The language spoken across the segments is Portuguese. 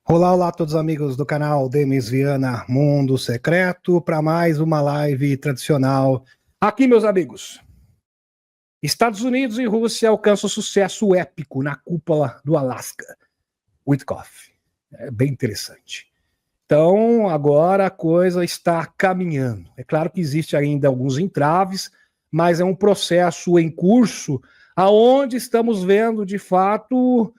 Olá, olá a todos os amigos do canal Demis Viana Mundo Secreto para mais uma live tradicional. Aqui, meus amigos, Estados Unidos e Rússia alcançam sucesso épico na cúpula do Alasca. Witkoff. É bem interessante. Então, agora a coisa está caminhando. É claro que existe ainda alguns entraves, mas é um processo em curso aonde estamos vendo, de fato,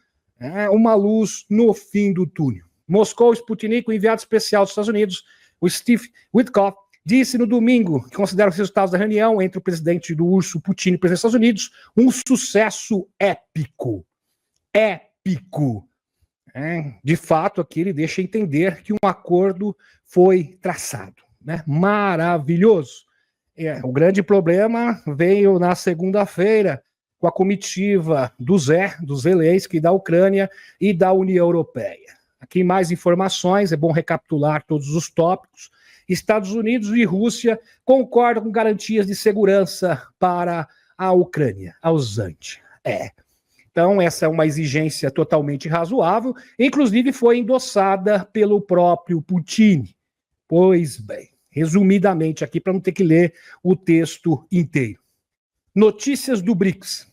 uma luz no fim do túnel. Moscou, Sputnik, o enviado especial dos Estados Unidos, o Steve Witkoff, disse no domingo que considera os resultados da reunião entre o presidente do urso Putin e o presidente dos Estados Unidos um sucesso épico. Épico. De fato, aqui ele deixa entender que um acordo foi traçado. Maravilhoso. O grande problema veio na segunda-feira com a comitiva do Zelensky, da Ucrânia e da União Europeia. Aqui mais informações, é bom recapitular todos os tópicos. Estados Unidos e Rússia concordam com garantias de segurança para a Ucrânia, a USANT. Então, essa é uma exigência totalmente razoável, inclusive foi endossada pelo próprio Putin. Pois bem, resumidamente aqui, para não ter que ler o texto inteiro. Notícias do BRICS.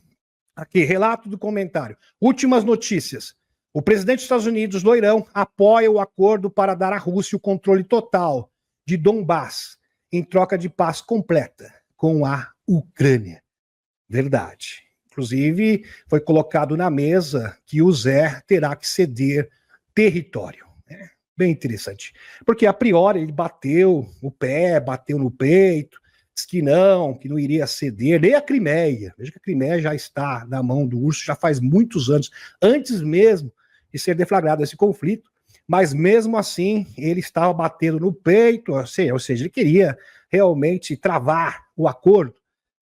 Aqui, relato do comentário. Últimas notícias. O presidente dos Estados Unidos, Loirão, apoia o acordo para dar à Rússia o controle total de Donbass, em troca de paz completa com a Ucrânia. Verdade. Inclusive, foi colocado na mesa que o Zé terá que ceder território. Bem interessante. Porque, a priori, ele bateu o pé, bateu no peito, disse que não iria ceder, nem a Crimeia. Veja que a Crimeia já está na mão do urso, já faz muitos anos, antes mesmo de ser deflagrado esse conflito, mas mesmo assim, ele estava batendo no peito, ou seja, ele queria realmente travar o acordo,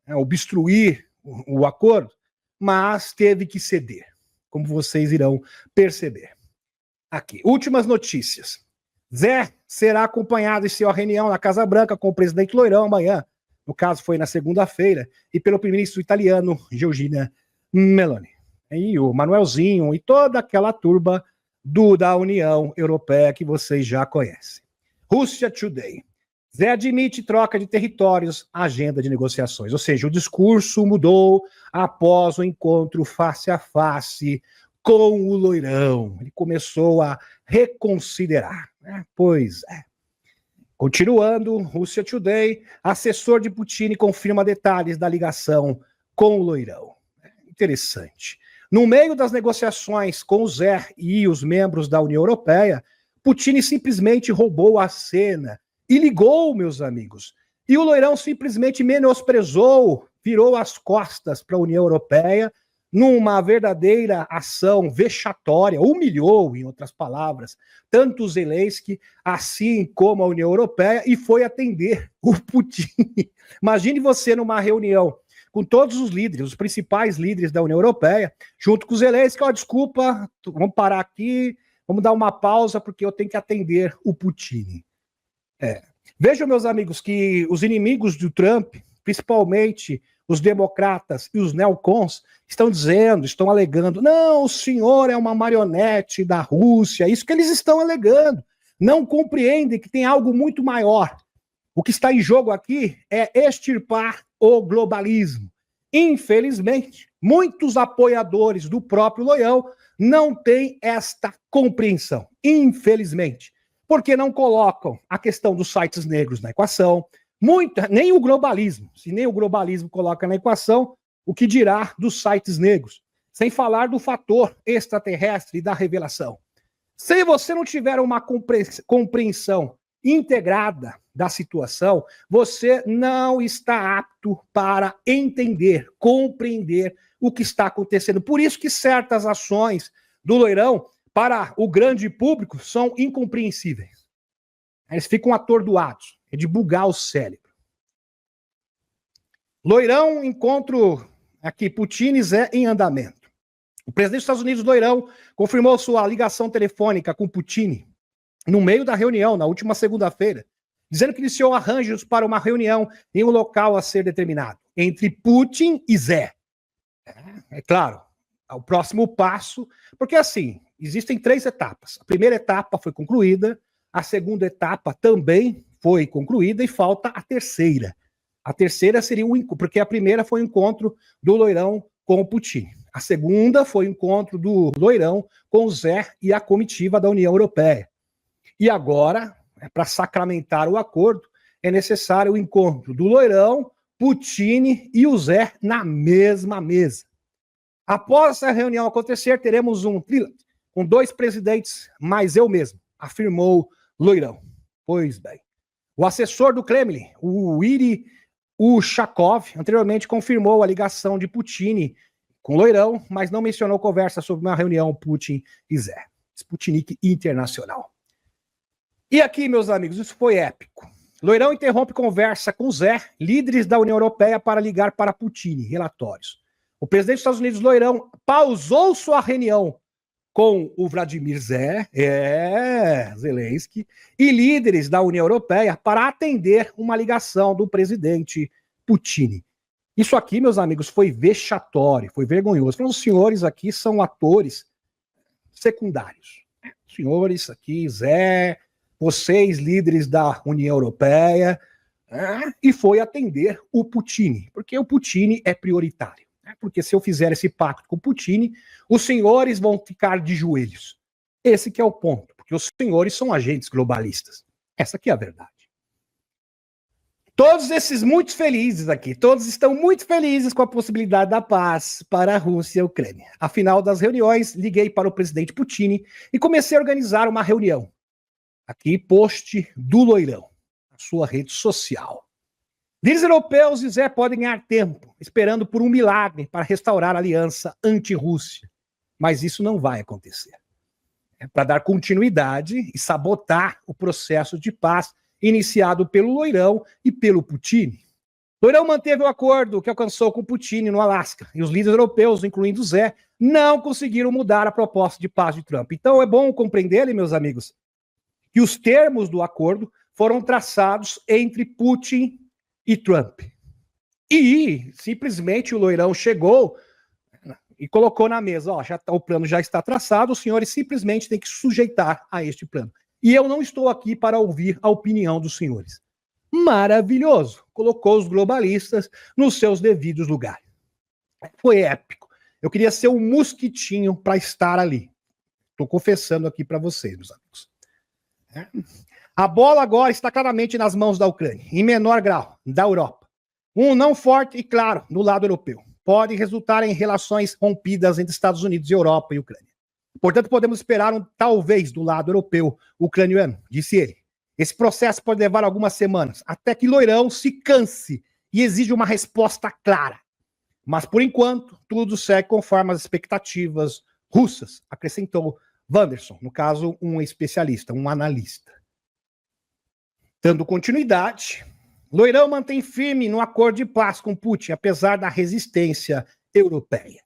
obstruir o acordo, mas teve que ceder, como vocês irão perceber. Aqui, últimas notícias. Zé será acompanhado em sua reunião na Casa Branca com o presidente Loirão amanhã, no caso foi na segunda-feira, e pelo primeiro-ministro italiano, Giorgia Meloni. E o Manuelzinho e toda aquela turba da União Europeia que vocês já conhecem. Russia Today. Zé admite troca de territórios, agenda de negociações. Ou seja, o discurso mudou após o encontro face a face com o Loirão. Ele começou a reconsiderar. Pois é. Continuando, Russia Today, assessor de Putin confirma detalhes da ligação com o Loirão. Interessante. No meio das negociações com o Zé e os membros da União Europeia, Putin simplesmente roubou a cena e ligou, meus amigos. E o Loirão simplesmente menosprezou, virou as costas para a União Europeia numa verdadeira ação vexatória, humilhou, em outras palavras, tanto o Zelensky, assim como a União Europeia, e foi atender o Putin. Imagine você numa reunião com todos os líderes, os principais líderes da União Europeia, junto com o Zelensky, desculpa, vamos parar aqui, vamos dar uma pausa, porque eu tenho que atender o Putin. Vejam, meus amigos, que os inimigos do Trump, principalmente os democratas e os neocons, estão alegando, não, o senhor é uma marionete da Rússia, isso que eles estão alegando. Não compreendem que tem algo muito maior. O que está em jogo aqui é extirpar o globalismo. Infelizmente, muitos apoiadores do próprio Loirão não têm esta compreensão. Infelizmente. Porque não colocam a questão dos sites negros na equação, nem o globalismo. Se nem o globalismo coloca na equação, o que dirá dos sites negros? Sem falar do fator extraterrestre e da revelação. Se você não tiver uma compreensão integrada da situação, você não está apto para entender, compreender o que está acontecendo. Por isso que certas ações do Loirão para o grande público são incompreensíveis. Eles ficam atordoados, é de bugar o cérebro. Loirão, encontro aqui, Putin e Zé em andamento. O presidente dos Estados Unidos, Loirão, confirmou sua ligação telefônica com Putin no meio da reunião, na última segunda-feira, dizendo que iniciou arranjos para uma reunião em um local a ser determinado, entre Putin e Zé. É claro, o próximo passo, porque assim, existem 3 etapas. A primeira etapa foi concluída, a segunda etapa também foi concluída e falta a terceira. A terceira seria porque a primeira foi o encontro do Loirão com o Putin. A segunda foi o encontro do Loirão com o Zé e a comitiva da União Europeia. E agora, para sacramentar o acordo, é necessário o encontro do Loirão, Putin e o Zé na mesma mesa. Após essa reunião acontecer, teremos um trílate com 2 presidentes, mais eu mesmo, afirmou Loirão. Pois bem, o assessor do Kremlin, o Yuri Ushakov, anteriormente confirmou a ligação de Putin com Loirão, mas não mencionou conversa sobre uma reunião Putin e Zé. Sputnik Internacional. E aqui, meus amigos, isso foi épico. Loirão interrompe conversa com Zé, líderes da União Europeia, para ligar para Putin. Relatórios. O presidente dos Estados Unidos, Loirão, pausou sua reunião com o Vladimir Zelensky, e líderes da União Europeia para atender uma ligação do presidente Putin. Isso aqui, meus amigos, foi vexatório, foi vergonhoso. Os senhores aqui são atores secundários. Os senhores aqui, Zé, vocês, líderes da União Europeia, e foi atender o Putin, porque o Putin é prioritário. Porque se eu fizer esse pacto com o Putin, os senhores vão ficar de joelhos. Esse que é o ponto, porque os senhores são agentes globalistas. Essa aqui é a verdade. Todos esses muito felizes aqui, todos estão muito felizes com a possibilidade da paz para a Rússia e a Ucrânia. Afinal das reuniões, liguei para o presidente Putin e comecei a organizar uma reunião. Aqui, post do Loirão, na sua rede social. Líderes europeus e Zé podem ganhar tempo, esperando por um milagre para restaurar a aliança anti-Rússia. Mas isso não vai acontecer. É para dar continuidade e sabotar o processo de paz iniciado pelo Loirão e pelo Putin. Loirão manteve o acordo que alcançou com Putin no Alasca, e os líderes europeus, incluindo Zé, não conseguiram mudar a proposta de paz de Trump. Então é bom compreender, meus amigos, que os termos do acordo foram traçados entre Putin e Trump. E simplesmente o Loirão chegou e colocou na mesa, o plano já está traçado, os senhores simplesmente têm que sujeitar a este plano. E eu não estou aqui para ouvir a opinião dos senhores. Maravilhoso. Colocou os globalistas nos seus devidos lugares. Foi épico. Eu queria ser um mosquitinho para estar ali. Estou confessando aqui para vocês, meus amigos. A bola agora está claramente nas mãos da Ucrânia, em menor grau, da Europa. Um não forte e claro no lado europeu. Pode resultar em relações rompidas entre Estados Unidos e Europa e Ucrânia. Portanto, podemos esperar talvez do lado europeu ucraniano, disse ele. Esse processo pode levar algumas semanas, até que Loirão se canse e exija uma resposta clara. Mas, por enquanto, tudo segue conforme as expectativas russas, acrescentou Wanderson, no caso, um especialista, um analista. Dando continuidade, Loirão mantém firme no acordo de paz com Putin, apesar da resistência europeia.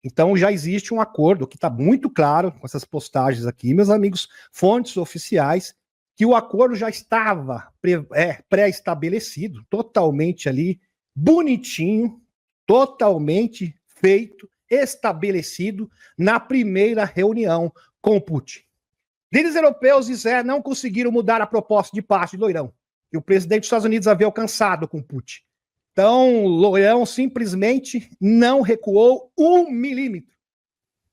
Então já existe um acordo que está muito claro com essas postagens aqui, meus amigos, fontes oficiais, que o acordo já estava pré-estabelecido, totalmente ali, bonitinho, totalmente feito, estabelecido na primeira reunião com Putin. Líderes europeus e Zé não conseguiram mudar a proposta de paz de Loirão, que o presidente dos Estados Unidos havia alcançado com Putin. Então, Loirão simplesmente não recuou 1 milímetro.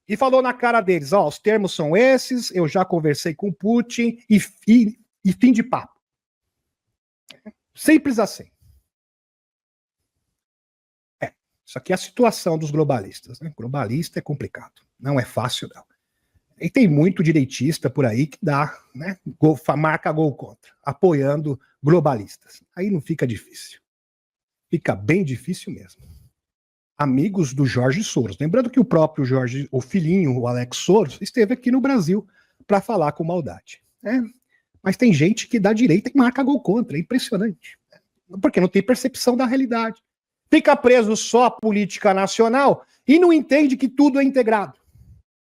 E falou na cara deles, os termos são esses, eu já conversei com Putin e fim de papo. Simples assim. Isso aqui é a situação dos globalistas. Né? Globalista é complicado, não é fácil não. E tem muito direitista por aí que dá, né, marca gol contra, apoiando globalistas. Aí não fica difícil. Fica bem difícil mesmo. Amigos do Jorge Soros. Lembrando que o próprio Jorge, o filhinho, o Alex Soros, esteve aqui no Brasil para falar com maldade. Né? Mas tem gente que dá direita e marca gol contra. É impressionante. Porque não tem percepção da realidade. Fica preso só à política nacional e não entende que tudo é integrado.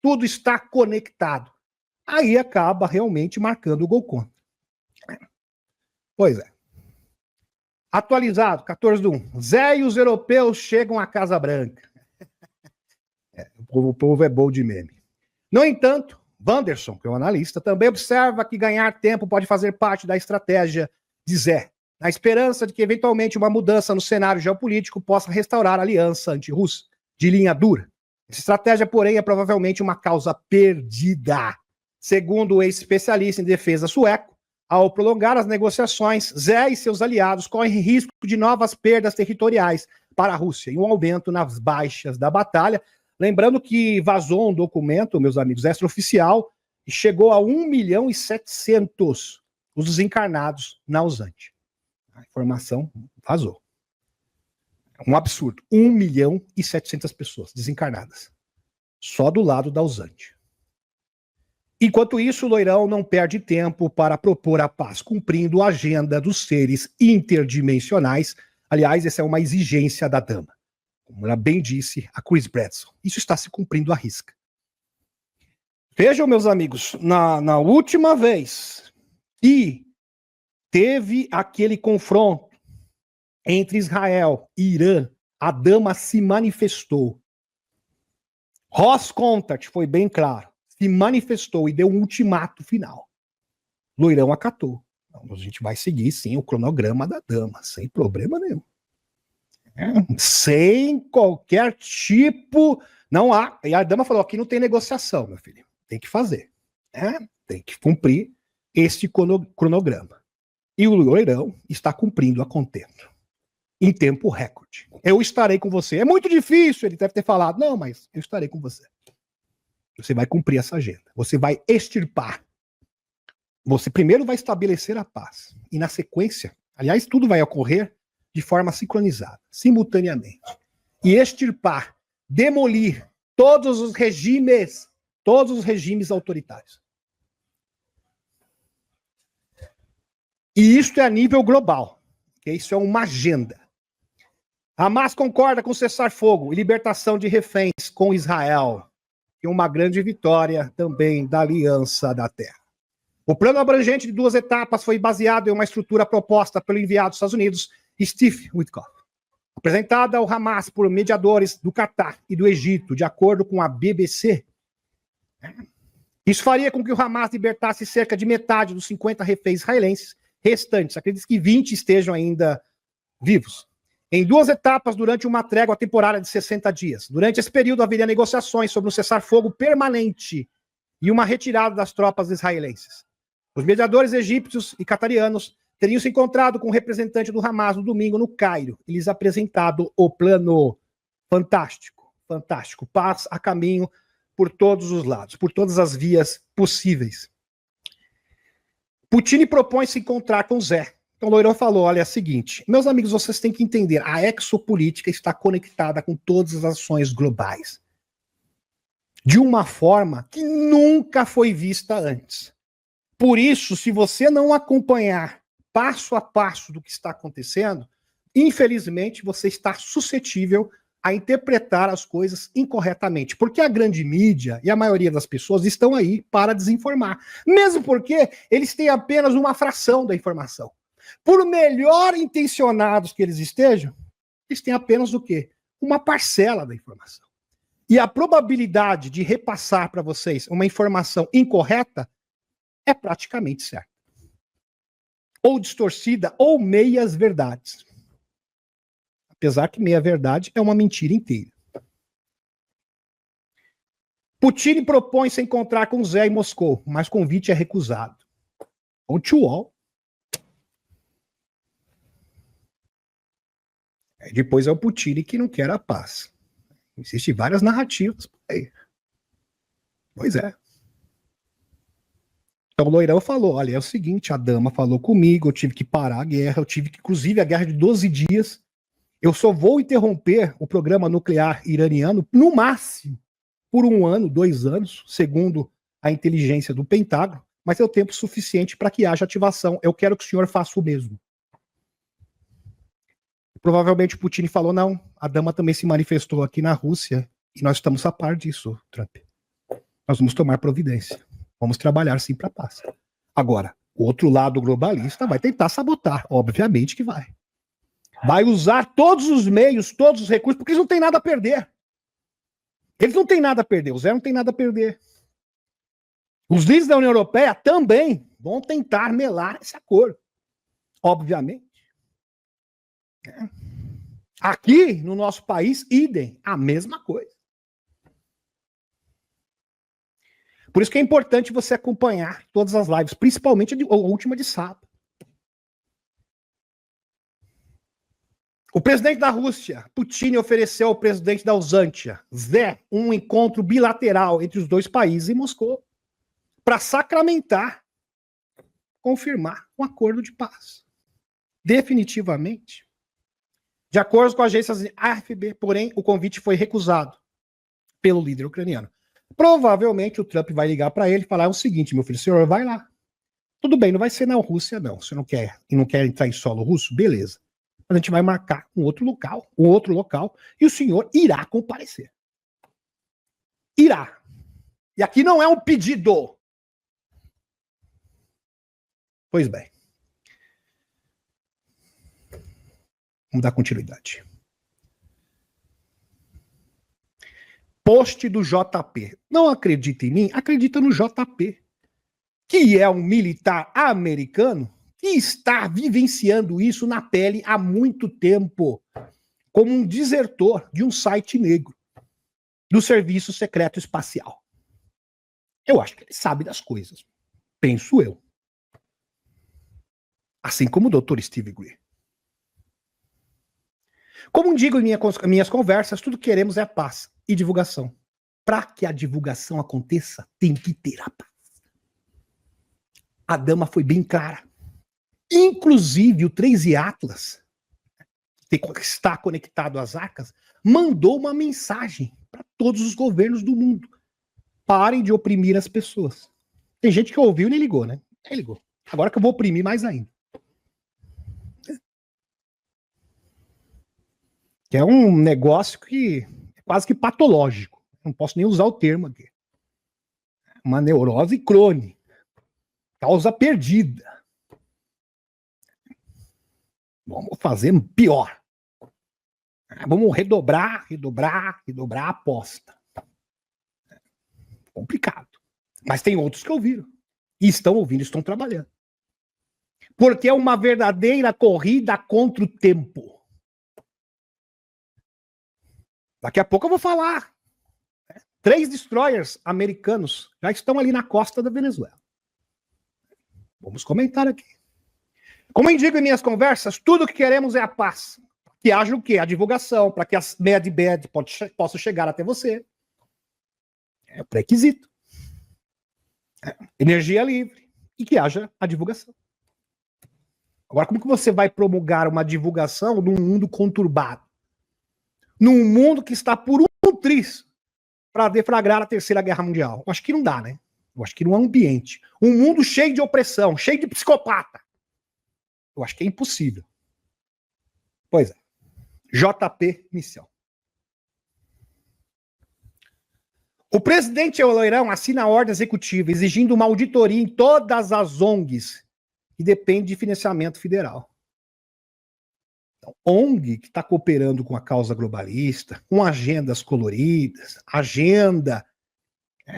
Tudo está conectado. Aí acaba realmente marcando o gol contra. Pois é. Atualizado, 14/1. Zé e os europeus chegam à Casa Branca. O povo é bom de meme. No entanto, Wanderson, que é um analista, também observa que ganhar tempo pode fazer parte da estratégia de Zé, na esperança de que eventualmente uma mudança no cenário geopolítico possa restaurar a aliança anti-russa de linha dura. Essa estratégia, porém, é provavelmente uma causa perdida. Segundo o ex-especialista em defesa sueco, ao prolongar as negociações, Zé e seus aliados correm risco de novas perdas territoriais para a Rússia e um aumento nas baixas da batalha. Lembrando que vazou um documento, meus amigos, extraoficial, e chegou a 1.700.000 os desencarnados na usante. A informação vazou. É um absurdo. 1.700.000 pessoas desencarnadas. Só do lado da usante. Enquanto isso, o Loirão não perde tempo para propor a paz, cumprindo a agenda dos seres interdimensionais. Aliás, essa é uma exigência da dama. Como ela bem disse a Chris Bradson. Isso está se cumprindo à risca. Vejam, meus amigos, na última vez que teve aquele confronto entre Israel e Irã, a dama se manifestou. Ross Contact foi bem claro. Se manifestou e deu um ultimato final. Loirão acatou. Então, a gente vai seguir, sim, o cronograma da dama, sem problema nenhum. Sem qualquer tipo... Não há... E a dama falou, aqui não tem negociação, meu filho. Tem que fazer. Tem que cumprir este cronograma. E o Loirão está cumprindo a contento. Em tempo recorde. Eu estarei com você. É muito difícil, ele deve ter falado. Não, mas eu estarei com você. Você vai cumprir essa agenda. Você vai extirpar. Você primeiro vai estabelecer a paz. E na sequência, aliás, tudo vai ocorrer de forma sincronizada, simultaneamente. E extirpar, demolir todos os regimes autoritários. E isso é a nível global. Isso é uma agenda. Hamas concorda com cessar-fogo e libertação de reféns com Israel. E uma grande vitória também da Aliança da Terra. O plano abrangente de 2 etapas foi baseado em uma estrutura proposta pelo enviado dos Estados Unidos, Steve Witkoff, apresentada ao Hamas por mediadores do Catar e do Egito, de acordo com a BBC. Isso faria com que o Hamas libertasse cerca de metade dos 50 reféns israelenses restantes. Acredito que 20 estejam ainda vivos. Em 2 etapas, durante uma trégua temporária de 60 dias. Durante esse período, haveria negociações sobre um cessar-fogo permanente e uma retirada das tropas israelenses. Os mediadores egípcios e catarianos teriam se encontrado com o representante do Hamas no domingo no Cairo e lhes apresentado o plano fantástico. Paz a caminho por todos os lados, por todas as vias possíveis. Putin propõe se encontrar com Zé. Então o Loirão falou, olha, é o seguinte, meus amigos, vocês têm que entender, a exopolítica está conectada com todas as ações globais. De uma forma que nunca foi vista antes. Por isso, se você não acompanhar passo a passo do que está acontecendo, infelizmente você está suscetível a interpretar as coisas incorretamente. Porque a grande mídia e a maioria das pessoas estão aí para desinformar. Mesmo porque eles têm apenas uma fração da informação. Por melhor intencionados que eles estejam, eles têm apenas o quê? Uma parcela da informação. E a probabilidade de repassar para vocês uma informação incorreta é praticamente certa. Ou distorcida, ou meias verdades. Apesar que meia verdade é uma mentira inteira. Putin propõe se encontrar com Zé em Moscou, mas convite é recusado. O Tchuol. Depois é o Putin que não quer a paz. Existem várias narrativas por aí. Pois é. Então o Loirão falou, olha, é o seguinte, a dama falou comigo, eu tive que parar a guerra, eu tive que, inclusive, a guerra de 12 dias, eu só vou interromper o programa nuclear iraniano, no máximo, por 1 ano, 2 anos, segundo a inteligência do Pentágono, mas é o tempo suficiente para que haja ativação. Eu quero que o senhor faça o mesmo. Provavelmente o Putin falou, não, a dama também se manifestou aqui na Rússia e nós estamos a par disso, Trump. Nós vamos tomar providência. Vamos trabalhar sim para a paz. Agora, o outro lado globalista vai tentar sabotar, obviamente que vai. Vai usar todos os meios, todos os recursos, porque eles não têm nada a perder. Eles não têm nada a perder, o Zé não tem nada a perder. Os líderes da União Europeia também vão tentar melar esse acordo, obviamente. Aqui, no nosso país, idem, a mesma coisa. Por isso que é importante você acompanhar todas as lives, principalmente a última de sábado. O presidente da Rússia, Putin, ofereceu ao presidente da Usântia, Zé, um encontro bilateral entre os dois países em Moscou, para sacramentar, confirmar um acordo de paz. Definitivamente. De acordo com a agência AFP, porém, o convite foi recusado pelo líder ucraniano. Provavelmente o Trump vai ligar para ele e falar o seguinte: meu filho, o senhor vai lá. Tudo bem, não vai ser na Rússia, não. Você não quer e não quer entrar em solo russo? Beleza. A gente vai marcar um outro local, e o senhor irá comparecer. Irá. E aqui não é um pedido. Pois bem. Vamos dar continuidade. Post do JP. Não acredita em mim? Acredita no JP, que é um militar americano que está vivenciando isso na pele há muito tempo, como um desertor de um site negro do Serviço Secreto Espacial. Eu acho que ele sabe das coisas. Penso eu. Assim como o Dr. Steve Greer. Como digo em minhas conversas, tudo que queremos é paz e divulgação. Para que a divulgação aconteça, tem que ter a paz. A dama foi bem clara. Inclusive, o 3 Atlas, que está conectado às arcas, mandou uma mensagem para todos os governos do mundo. Parem de oprimir as pessoas. Tem gente que ouviu e nem ligou, né? Nem ligou. Agora que eu vou oprimir mais ainda. Que é um negócio que é quase que patológico. Não posso nem usar o termo aqui. Uma neurose crônica. Causa perdida. Vamos fazer pior. Vamos redobrar a aposta. Complicado. Mas tem outros que ouviram. E estão ouvindo, estão trabalhando. Porque é uma verdadeira corrida contra o tempo. Daqui a pouco eu vou falar. 3 destroyers americanos já estão ali na costa da Venezuela. Vamos comentar aqui. Como eu digo em minhas conversas, tudo que queremos é a paz. Que haja o quê? A divulgação, para que as med possam chegar até você. É o pré-requisito. Energia livre. E que haja a divulgação. Agora, como que você vai promulgar uma divulgação num mundo conturbado? Num mundo que está por um triz para deflagrar a Terceira Guerra Mundial? Eu acho que não dá, né? Eu acho que não é um ambiente. Um mundo cheio de opressão, cheio de psicopata. Eu acho que é impossível. Pois é. JP Missão. O presidente Loirão assina a ordem executiva exigindo uma auditoria em todas as ONGs que dependem de financiamento federal. Então, ONG que está cooperando com a causa globalista, com agendas coloridas, agenda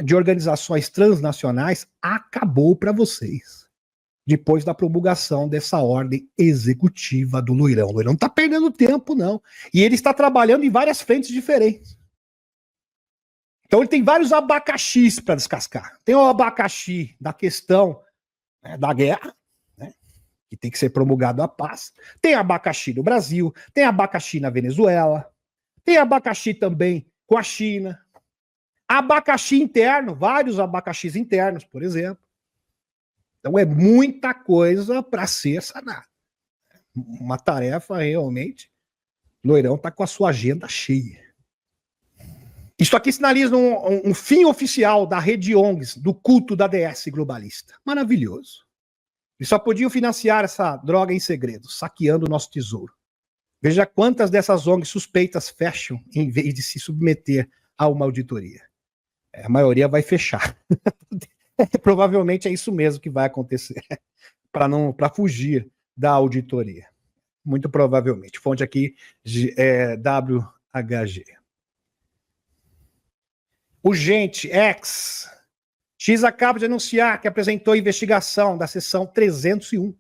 de organizações transnacionais, acabou para vocês. Depois da promulgação dessa ordem executiva do Loirão. O Loirão não está perdendo tempo, não. E ele está trabalhando em várias frentes diferentes. Então ele tem vários abacaxis para descascar. Tem o abacaxi da questão da guerra, né, que tem que ser promulgado a paz. Tem abacaxi no Brasil, tem abacaxi na Venezuela, tem abacaxi também com a China. Abacaxi interno, vários abacaxis internos, por exemplo. Então é muita coisa para ser sanada. Uma tarefa realmente. Loirão está com a sua agenda cheia. Isso aqui sinaliza um fim oficial da rede ONGs, do culto da DS globalista. Maravilhoso. Eles só podiam financiar essa droga em segredo, saqueando o nosso tesouro. Veja quantas dessas ONGs suspeitas fecham em vez de se submeter a uma auditoria. A maioria vai fechar. Provavelmente é isso mesmo que vai acontecer, para fugir da auditoria. Muito provavelmente. Fonte aqui WHG. O Gente X X acaba de anunciar que apresentou investigação da seção 301,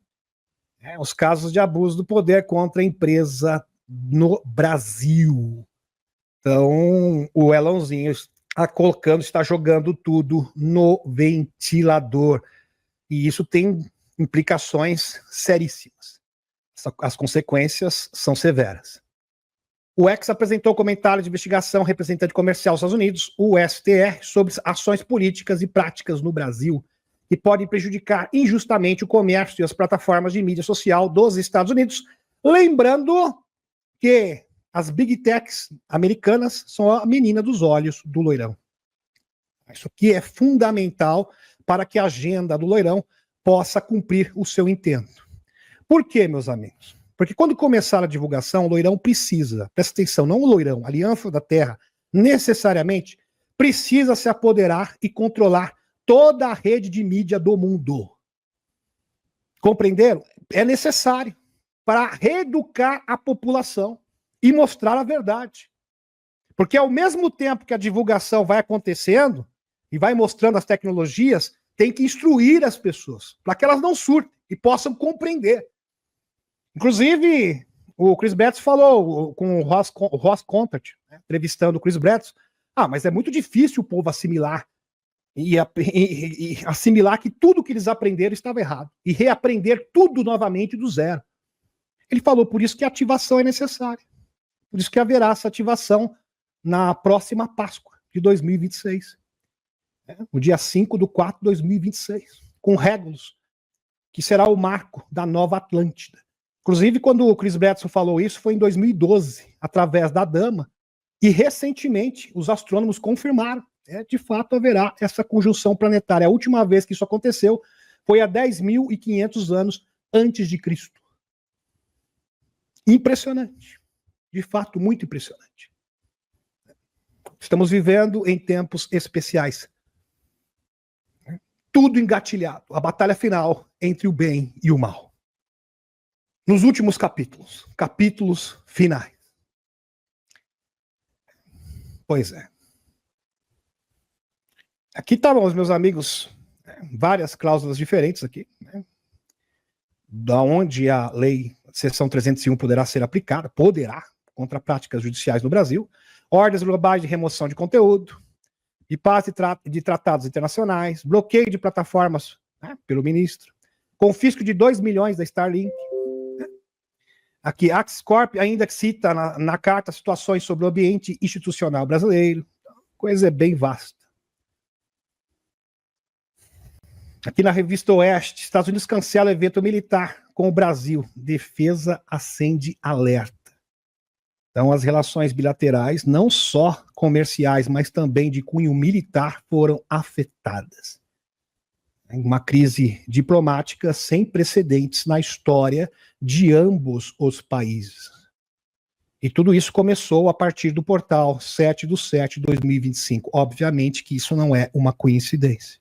os casos de abuso do poder contra a empresa no Brasil. Então, o Elonzinho está colocando, está jogando tudo no ventilador. E isso tem implicações seríssimas. As consequências são severas. O X apresentou comentário de investigação ao representante comercial dos Estados Unidos, o STR, sobre ações políticas e práticas no Brasil que podem prejudicar injustamente o comércio e as plataformas de mídia social dos Estados Unidos. Lembrando que as Big Techs americanas são a menina dos olhos do loirão. Isso aqui é fundamental para que a agenda do loirão possa cumprir o seu intento. Por quê, meus amigos? Porque quando começar a divulgação, o loirão precisa, presta atenção, não o loirão, a Aliança da Terra, necessariamente precisa se apoderar e controlar toda a rede de mídia do mundo. Compreenderam? É necessário para reeducar a população e mostrar a verdade. Porque ao mesmo tempo que a divulgação vai acontecendo e vai mostrando as tecnologias, tem que instruir as pessoas para que elas não surtem e possam compreender. Inclusive, o Chris Betts falou com o Ross Contact, né, entrevistando o Chris Betts, mas é muito difícil o povo assimilar e assimilar que tudo que eles aprenderam estava errado e reaprender tudo novamente do zero. Ele falou, por isso que a ativação é necessária. Por isso que haverá essa ativação na próxima Páscoa de 2026. No dia 5/4 de 2026, com Regulus, que será o marco da nova Atlântida. Inclusive, quando o Chris Bredson falou isso, foi em 2012, através da Dama, e recentemente os astrônomos confirmaram, de fato haverá essa conjunção planetária. A última vez que isso aconteceu foi há 10.500 anos antes de Cristo. Impressionante. De fato, muito impressionante. Estamos vivendo em tempos especiais. Tudo engatilhado. A batalha final entre o bem e o mal. Nos últimos capítulos finais. Pois é. Aqui estavam, meus amigos, várias cláusulas diferentes aqui, né? Da onde a lei seção 301 poderá ser aplicada, contra práticas judiciais no Brasil, ordens globais de remoção de conteúdo, de paz de tratados internacionais, bloqueio de plataformas, né, pelo ministro, confisco de 2 milhões da Starlink. Né? Aqui, a Axis Corp ainda cita na carta situações sobre o ambiente institucional brasileiro. Coisa bem vasta. Aqui na revista Oeste, Estados Unidos cancela evento militar com o Brasil. Defesa acende alerta. Então, as relações bilaterais, não só comerciais, mas também de cunho militar, foram afetadas. Uma crise diplomática sem precedentes na história de ambos os países. E tudo isso começou a partir do portal 7/7/2025. Obviamente que isso não é uma coincidência.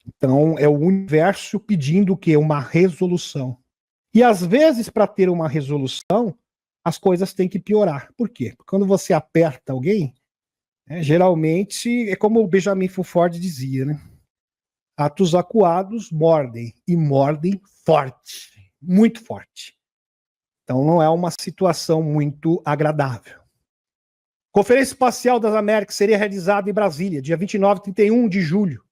Então, é o universo pedindo o quê? Uma resolução. E, às vezes, para ter uma resolução, as coisas têm que piorar. Por quê? Porque quando você aperta alguém, geralmente, é como o Benjamin Ford dizia, né? Atos acuados mordem, e mordem forte, muito forte. Então, não é uma situação muito agradável. Conferência Espacial das Américas seria realizada em Brasília, dia 29 e 31 de julho.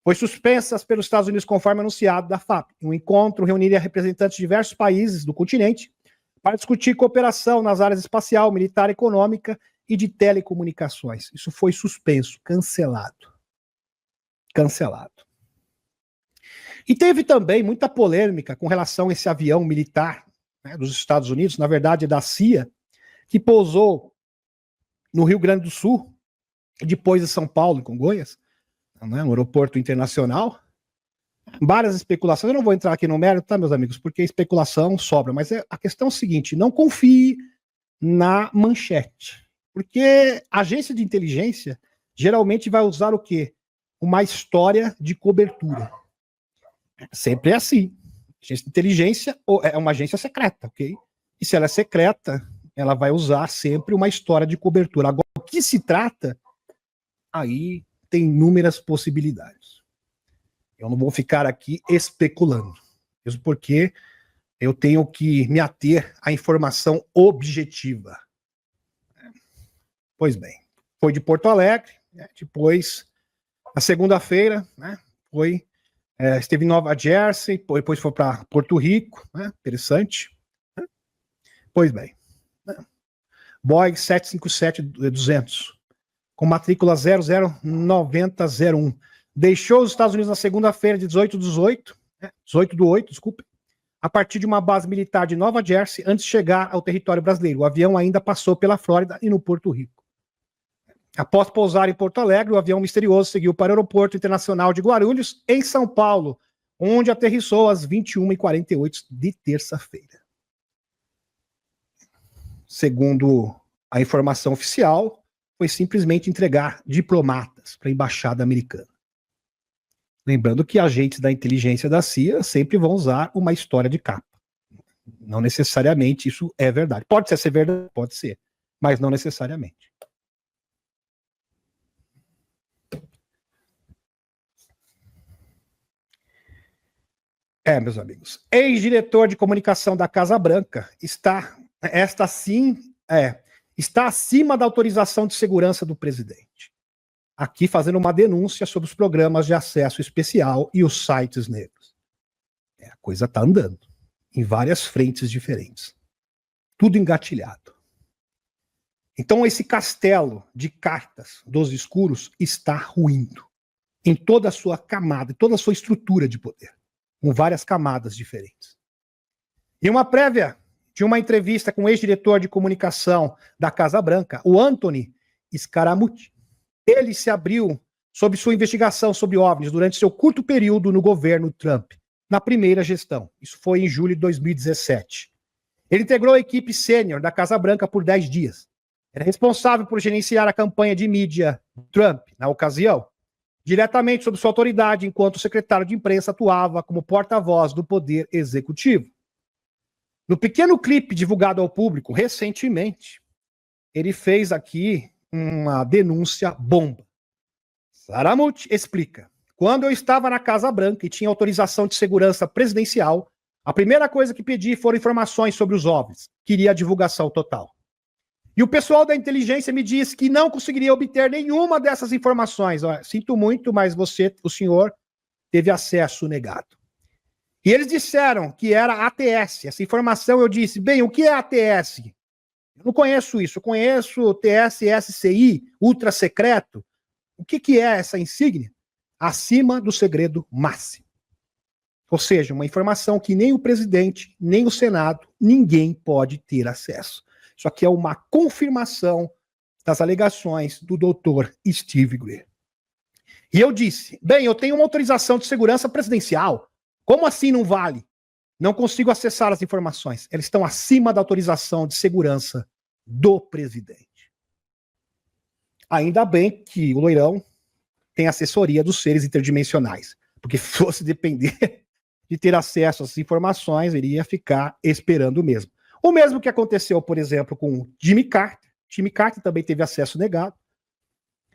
Foi suspensa pelos Estados Unidos, conforme anunciado da FAP. Um encontro reuniria representantes de diversos países do continente para discutir cooperação nas áreas espacial, militar, econômica e de telecomunicações. Isso foi suspenso, cancelado. Cancelado. E teve também muita polêmica com relação a esse avião militar, né, dos Estados Unidos, na verdade da CIA, que pousou no Rio Grande do Sul, depois de São Paulo e Congonhas, no aeroporto internacional. Várias especulações, eu não vou entrar aqui no mérito, tá, meus amigos, porque especulação sobra, mas a questão é o seguinte, não confie na manchete, porque a agência de inteligência geralmente vai usar o quê? Uma história de cobertura. Sempre é assim. A agência de inteligência é uma agência secreta, ok? E se ela é secreta, ela vai usar sempre uma história de cobertura. Agora, o que se trata, aí tem inúmeras possibilidades. Eu não vou ficar aqui especulando, mesmo porque eu tenho que me ater à informação objetiva. Pois bem, foi de Porto Alegre, né, depois, na segunda-feira, né, esteve em Nova Jersey, depois foi para Porto Rico, né, interessante. Né? Pois bem, né, Boeing 757-200, com matrícula 009001, deixou os Estados Unidos na segunda-feira de 18/8, desculpe, a partir de uma base militar de Nova Jersey, antes de chegar ao território brasileiro. O avião ainda passou pela Flórida e no Porto Rico. Após pousar em Porto Alegre, o avião misterioso seguiu para o Aeroporto Internacional de Guarulhos, em São Paulo, onde aterrissou às 21h48 de terça-feira. Segundo a informação oficial, foi simplesmente entregar diplomatas para a embaixada americana. Lembrando que agentes da inteligência da CIA sempre vão usar uma história de capa. Não necessariamente isso é verdade. Pode ser verdade, pode ser, mas não necessariamente. Meus amigos, ex-diretor de comunicação da Casa Branca está acima da autorização de segurança do presidente. Aqui fazendo uma denúncia sobre os programas de acesso especial e os sites negros. A coisa está andando em várias frentes diferentes. Tudo engatilhado. Então esse castelo de cartas dos escuros está ruindo em toda a sua camada, toda a sua estrutura de poder, com várias camadas diferentes. Em uma prévia de uma entrevista com o ex-diretor de comunicação da Casa Branca, o Anthony Scaramucci, ele se abriu sobre sua investigação sobre OVNIs durante seu curto período no governo Trump, na primeira gestão. Isso foi em julho de 2017. Ele integrou a equipe sênior da Casa Branca por 10 dias. Era responsável por gerenciar a campanha de mídia Trump, na ocasião, diretamente sob sua autoridade, enquanto o secretário de imprensa atuava como porta-voz do poder executivo. No pequeno clipe divulgado ao público recentemente, ele fez aqui uma denúncia bomba. Scaramucci explica: quando eu estava na Casa Branca e tinha autorização de segurança presidencial, a primeira coisa que pedi foram informações sobre os OVNIs. Queria a divulgação total. E o pessoal da inteligência me disse que não conseguiria obter nenhuma dessas informações. Olha, sinto muito, mas o senhor, teve acesso negado. E eles disseram que era ATS. Essa informação eu disse, bem, o que é ATS? Eu não conheço isso, eu conheço TSSCI, ultra secreto. O que é essa insígnia? Acima do segredo máximo. Ou seja, uma informação que nem o presidente, nem o Senado, ninguém pode ter acesso. Isso aqui é uma confirmação das alegações do doutor Steve Greer. E eu disse, bem, eu tenho uma autorização de segurança presidencial. Como assim não vale? Não consigo acessar as informações. Elas estão acima da autorização de segurança do presidente. Ainda bem que o loirão tem assessoria dos seres interdimensionais. Porque se fosse depender de ter acesso às informações, ele ia ficar esperando mesmo. O mesmo que aconteceu, por exemplo, com Jimmy Carter. Jimmy Carter também teve acesso negado.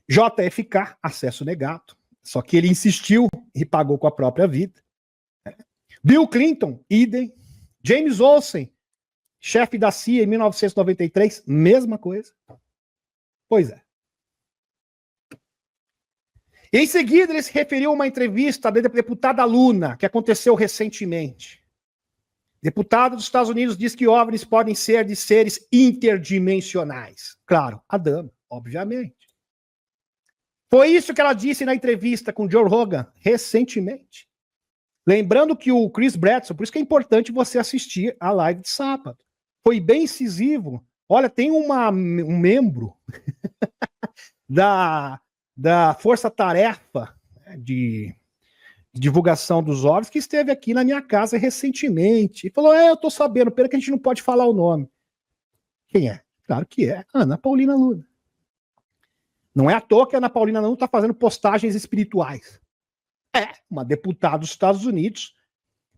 JFK, acesso negado. Só que ele insistiu e pagou com a própria vida. Bill Clinton, idem. James Olsen, chefe da CIA em 1993, mesma coisa. Pois é. Em seguida, ele se referiu a uma entrevista da deputada Luna, que aconteceu recentemente. Deputada dos Estados Unidos diz que OVNIs podem ser de seres interdimensionais. Claro, a dama, obviamente. Foi isso que ela disse na entrevista com Joe Rogan recentemente. Lembrando que o Chris Bradson, por isso que é importante você assistir a live de sábado. Foi bem incisivo. Olha, tem um membro da Força-Tarefa de divulgação dos OVNIs que esteve aqui na minha casa recentemente. E falou, eu tô sabendo, pena que a gente não pode falar o nome. Quem é? Claro que é Ana Paulina Luna. Não é à toa que a Ana Paulina Luna está fazendo postagens espirituais. É uma deputada dos Estados Unidos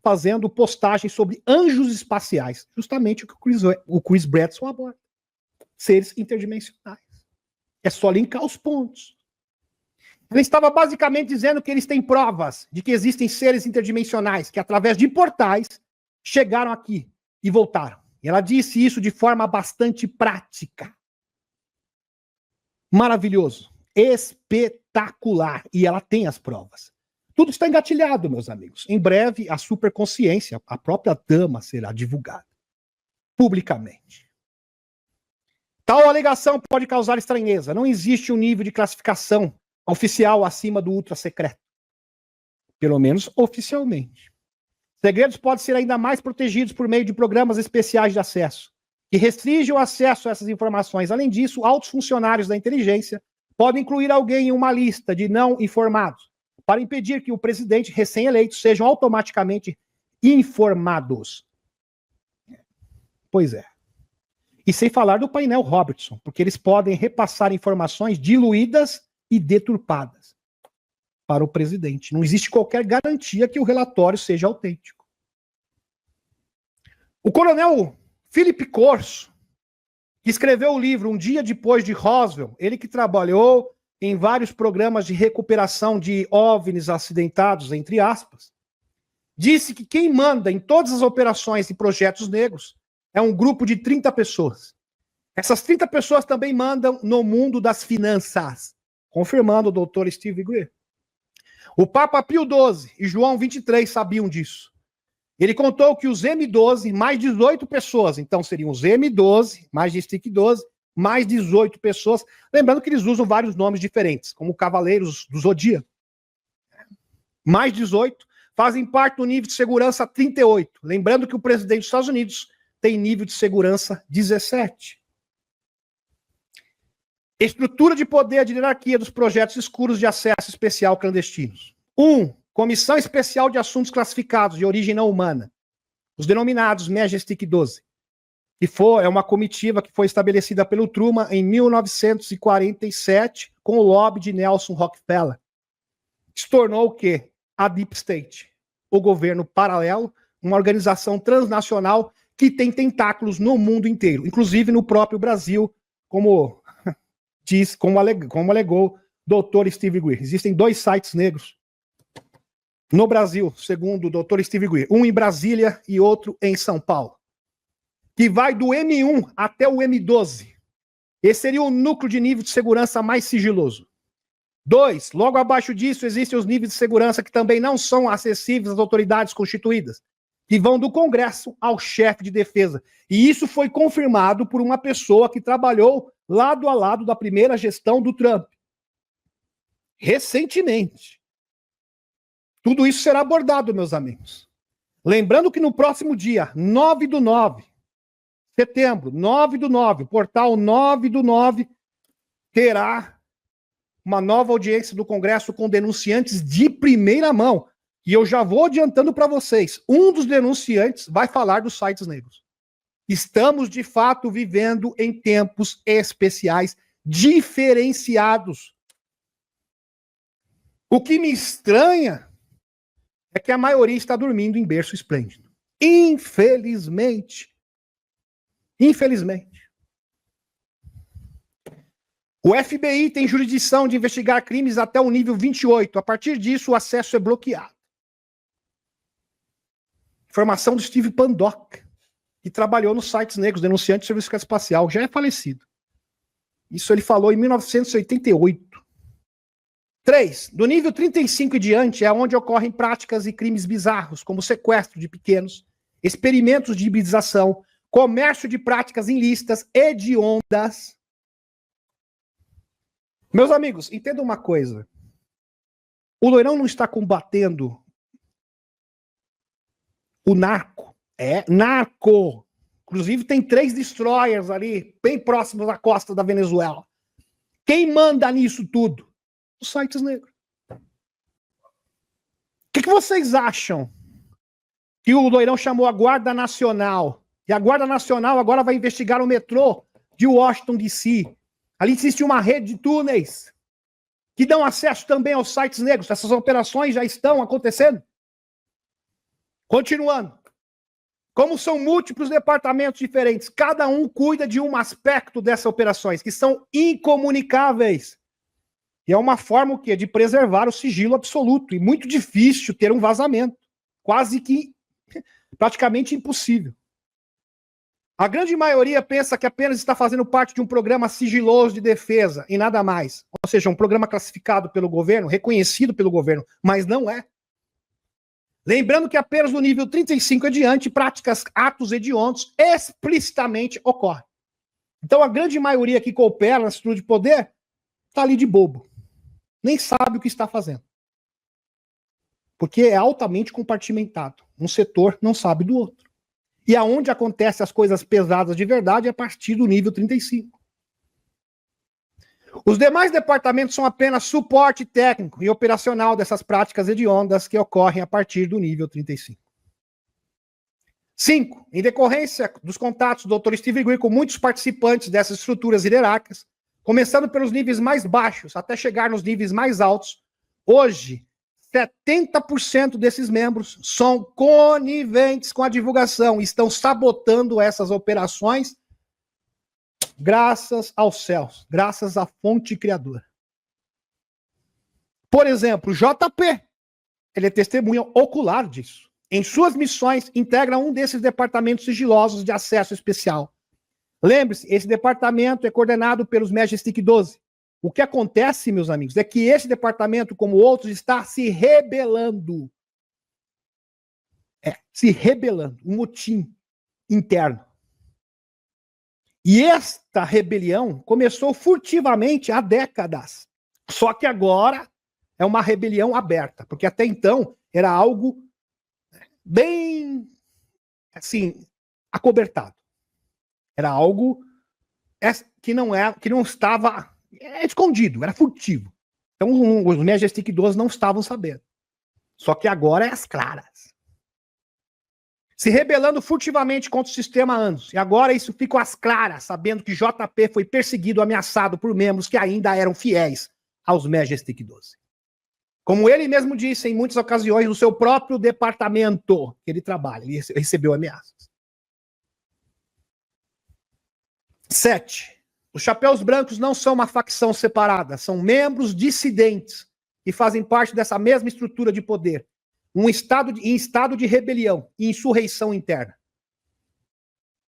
fazendo postagens sobre anjos espaciais. Justamente o que o Chris Bradson aborda. Seres interdimensionais. É só linkar os pontos. Ele estava basicamente dizendo que eles têm provas de que existem seres interdimensionais que, através de portais, chegaram aqui e voltaram. E ela disse isso de forma bastante prática. Maravilhoso. Espetacular. E ela tem as provas. Tudo está engatilhado, meus amigos. Em breve, a superconsciência, a própria dama, será divulgada publicamente. Tal alegação pode causar estranheza. Não existe um nível de classificação oficial acima do ultra secreto. Pelo menos oficialmente. Segredos podem ser ainda mais protegidos por meio de programas especiais de acesso, que restringem o acesso a essas informações. Além disso, altos funcionários da inteligência podem incluir alguém em uma lista de não informados, para impedir que o presidente recém-eleito sejam automaticamente informados. Pois é. E sem falar do painel Robertson, porque eles podem repassar informações diluídas e deturpadas para o presidente. Não existe qualquer garantia que o relatório seja autêntico. O coronel Philip Corso, que escreveu o livro Um Dia Depois de Roswell, ele que trabalhou em vários programas de recuperação de OVNIs acidentados, entre aspas, disse que quem manda em todas as operações e projetos negros é um grupo de 30 pessoas. Essas 30 pessoas também mandam no mundo das finanças, confirmando o doutor Steve Greer. O Papa Pio XII e João 23 sabiam disso. Ele contou que os M12, mais 18 pessoas, então seriam os M12, mais Stick 12, mais 18 pessoas, lembrando que eles usam vários nomes diferentes, como Cavaleiros do Zodíaco. Mais 18, fazem parte do nível de segurança 38, lembrando que o presidente dos Estados Unidos tem nível de segurança 17. Estrutura de poder de hierarquia dos projetos escuros de acesso especial clandestinos. 1. Comissão Especial de Assuntos Classificados de Origem Não Humana, os denominados Majestic 12, que é uma comitiva que foi estabelecida pelo Truman em 1947 com o lobby de Nelson Rockefeller. Se tornou o quê? A Deep State, o governo paralelo, uma organização transnacional que tem tentáculos no mundo inteiro, inclusive no próprio Brasil, como alegou Dr. Steve Greer. Existem 2 sites negros no Brasil, segundo o Dr. Steve Greer, um em Brasília e outro em São Paulo, que vai do M1 até o M12. Esse seria o núcleo de nível de segurança mais sigiloso. 2, logo abaixo disso existem os níveis de segurança que também não são acessíveis às autoridades constituídas, que vão do Congresso ao chefe de defesa. E isso foi confirmado por uma pessoa que trabalhou lado a lado da primeira gestão do Trump. Recentemente. Tudo isso será abordado, meus amigos. Lembrando que no próximo dia, 9/9, setembro, 9/9, portal 9/9, terá uma nova audiência do Congresso com denunciantes de primeira mão. E eu já vou adiantando para vocês, um dos denunciantes vai falar dos sites negros. Estamos, de fato, vivendo em tempos especiais, diferenciados. O que me estranha é que a maioria está dormindo em berço esplêndido. Infelizmente. Infelizmente. O FBI tem jurisdição de investigar crimes até o nível 28. A partir disso, o acesso é bloqueado. Informação do Steve Pandock, que trabalhou nos sites negros, denunciante de serviço espacial, já é falecido. Isso ele falou em 1988. 3. Do nível 35 e diante é onde ocorrem práticas e crimes bizarros, como sequestro de pequenos, experimentos de hibridização, comércio de práticas ilícitas hediondas. Meus amigos, entendam uma coisa. O Loirão não está combatendo o narco. É narco. Inclusive tem 3 destroyers ali, bem próximos da costa da Venezuela. Quem manda nisso tudo? Os sites negros. O que vocês acham que o Loirão chamou a Guarda Nacional? E a Guarda Nacional agora vai investigar o metrô de Washington, D.C. Ali existe uma rede de túneis que dão acesso também aos sites negros. Essas operações já estão acontecendo. Continuando. Como são múltiplos departamentos diferentes, cada um cuida de um aspecto dessas operações, que são incomunicáveis. E é uma forma o quê? De preservar o sigilo absoluto. E muito difícil ter um vazamento. Quase que, praticamente impossível. A grande maioria pensa que apenas está fazendo parte de um programa sigiloso de defesa e nada mais. Ou seja, um programa classificado pelo governo, reconhecido pelo governo, mas não é. Lembrando que apenas no nível 35 adiante, práticas, atos hediondos explicitamente ocorrem. Então a grande maioria que coopera na estrutura de poder está ali de bobo. Nem sabe o que está fazendo. Porque é altamente compartimentado. Um setor não sabe do outro. E aonde acontecem as coisas pesadas de verdade é a partir do nível 35. Os demais departamentos são apenas suporte técnico e operacional dessas práticas hediondas que ocorrem a partir do nível 35. 5. Em decorrência dos contatos do Dr. Steve Greer com muitos participantes dessas estruturas hierárquicas, começando pelos níveis mais baixos até chegar nos níveis mais altos, hoje, 70% desses membros são coniventes com a divulgação, estão sabotando essas operações, graças aos céus, graças à fonte criadora. Por exemplo, JP, ele é testemunha ocular disso. Em suas missões, integra um desses departamentos sigilosos de acesso especial. Lembre-se, esse departamento é coordenado pelos Majestic 12. O que acontece, meus amigos, é que esse departamento, como outros, está se rebelando. Se rebelando. Um motim interno. E esta rebelião começou furtivamente há décadas. Só que agora é uma rebelião aberta, porque até então era algo bem, assim, acobertado. Era algo que não estava escondido, era furtivo. Então os Majestic 12 não estavam sabendo. Só que agora é às claras. Se rebelando furtivamente contra o sistema há anos. E agora isso ficou às claras, sabendo que JP foi perseguido, ameaçado por membros que ainda eram fiéis aos Majestic 12. Como ele mesmo disse em muitas ocasiões, no seu próprio departamento que ele trabalha, ele recebeu ameaças. 7. Os Chapéus Brancos não são uma facção separada, são membros dissidentes que fazem parte dessa mesma estrutura de poder. Em estado de rebelião e insurreição interna.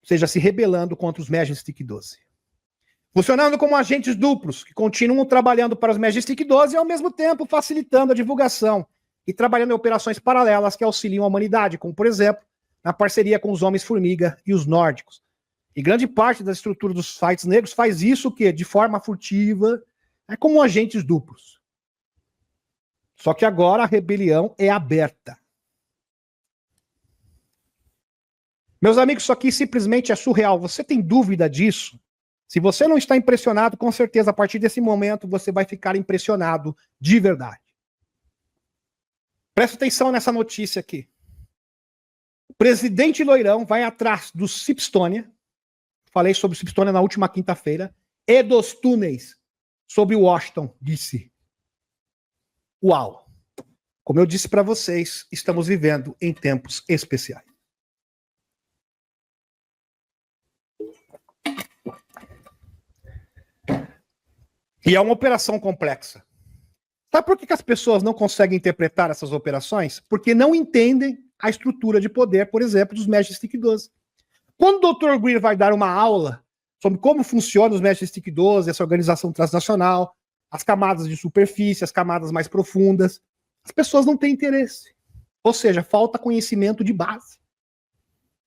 Ou seja, se rebelando contra os Majestic 12. Funcionando como agentes duplos, que continuam trabalhando para os Majestic 12 e ao mesmo tempo facilitando a divulgação e trabalhando em operações paralelas que auxiliam a humanidade, como por exemplo, na parceria com os Homens-Formiga e os Nórdicos. E grande parte da estrutura dos sites negros faz isso que de forma furtiva, como agentes duplos. Só que agora a rebelião é aberta. Meus amigos, isso aqui simplesmente é surreal. Você tem dúvida disso? Se você não está impressionado, com certeza a partir desse momento você vai ficar impressionado de verdade. Presta atenção nessa notícia aqui. O presidente Loirão vai atrás do Cipstônia. Falei sobre o Cipstônia na última quinta-feira. E dos túneis sobre Washington, DC. Uau! Como eu disse para vocês, estamos vivendo em tempos especiais. E é uma operação complexa. Sabe por que as pessoas não conseguem interpretar essas operações? Porque não entendem a estrutura de poder, por exemplo, dos Majestic 12. Quando o Dr. Greer vai dar uma aula sobre como funciona os Majestic 12, essa organização transnacional, as camadas de superfície, as camadas mais profundas, as pessoas não têm interesse. Ou seja, falta conhecimento de base.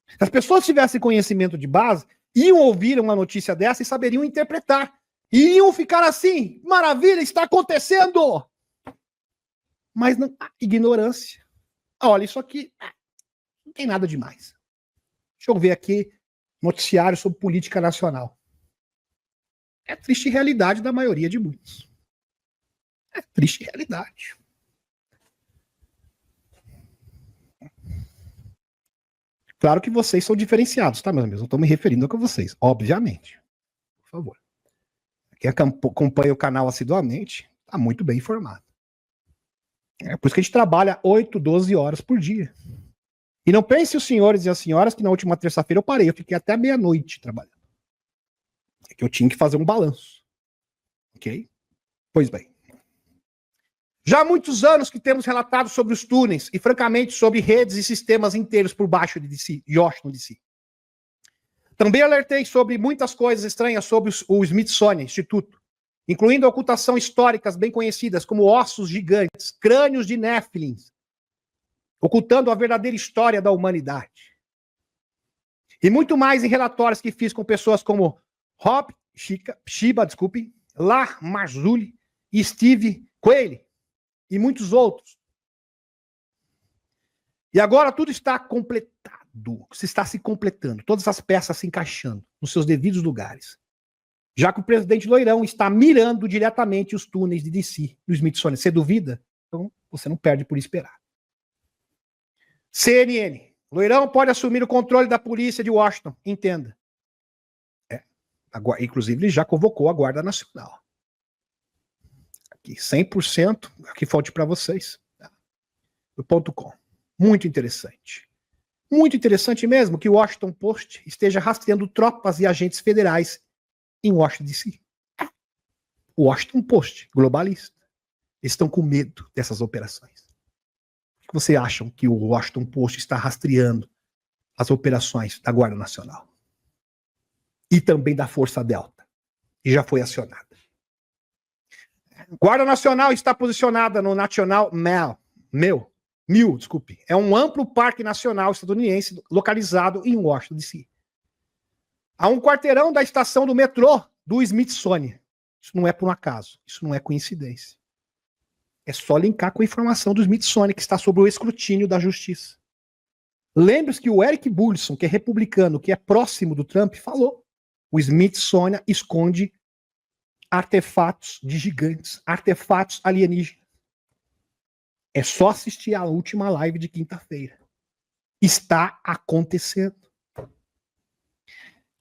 Se as pessoas tivessem conhecimento de base, iam ouvir uma notícia dessa e saberiam interpretar. E iam ficar assim, maravilha, está acontecendo! Mas não, ignorância. Olha, isso aqui não tem nada demais. Deixa eu ver aqui, noticiário sobre política nacional. É a triste realidade da maioria de muitos. É a triste realidade. Claro que vocês são diferenciados, tá, meus amigos? Não estou me referindo a vocês, obviamente. Por favor. Quem acompanha o canal assiduamente está muito bem informado. É por isso que a gente trabalha 8, 12 horas por dia. E não pense os senhores e as senhoras que na última terça-feira eu parei, eu fiquei até meia-noite trabalhando. É que eu tinha que fazer um balanço. Ok? Pois bem. Já há muitos anos que temos relatado sobre os túneis e, francamente, sobre redes e sistemas inteiros por baixo de Washington, D.C. Também alertei sobre muitas coisas estranhas sobre o Smithsonian Instituto, incluindo a ocultação históricas bem conhecidas como ossos gigantes, crânios de Nephilim, ocultando a verdadeira história da humanidade. E muito mais em relatórios que fiz com pessoas como Rob Shiba, La Marzulli e Steve Quayle e muitos outros. E agora tudo está completado, se está se completando, todas as peças se encaixando nos seus devidos lugares. Já que o presidente Loirão está mirando diretamente os túneis de DC, do Smithsonian. Você duvida? Então você não perde por esperar. CNN. Loirão pode assumir o controle da polícia de Washington. Entenda. Inclusive, ele já convocou a Guarda Nacional. Aqui, 100%. Aqui falte para vocês. O .com. Muito interessante. Muito interessante mesmo que o Washington Post esteja rastreando tropas e agentes federais em Washington, D.C. O Washington Post, globalista. Eles estão com medo dessas operações. Por que você acham que o Washington Post está rastreando as operações da Guarda Nacional? E também da Força Delta. E já foi acionada. Guarda Nacional está posicionada no National Mall. É um amplo parque nacional estadunidense localizado em Washington, D.C. Há um quarteirão da estação do metrô do Smithsonian. Isso não é por um acaso. Isso não é coincidência. É só linkar com a informação do Smithsonian que está sob o escrutínio da justiça. Lembre-se que o Eric Burlison, que é republicano, que é próximo do Trump, falou. O Smithsonian esconde artefatos de gigantes, artefatos alienígenas. É só assistir a última live de quinta-feira. Está acontecendo.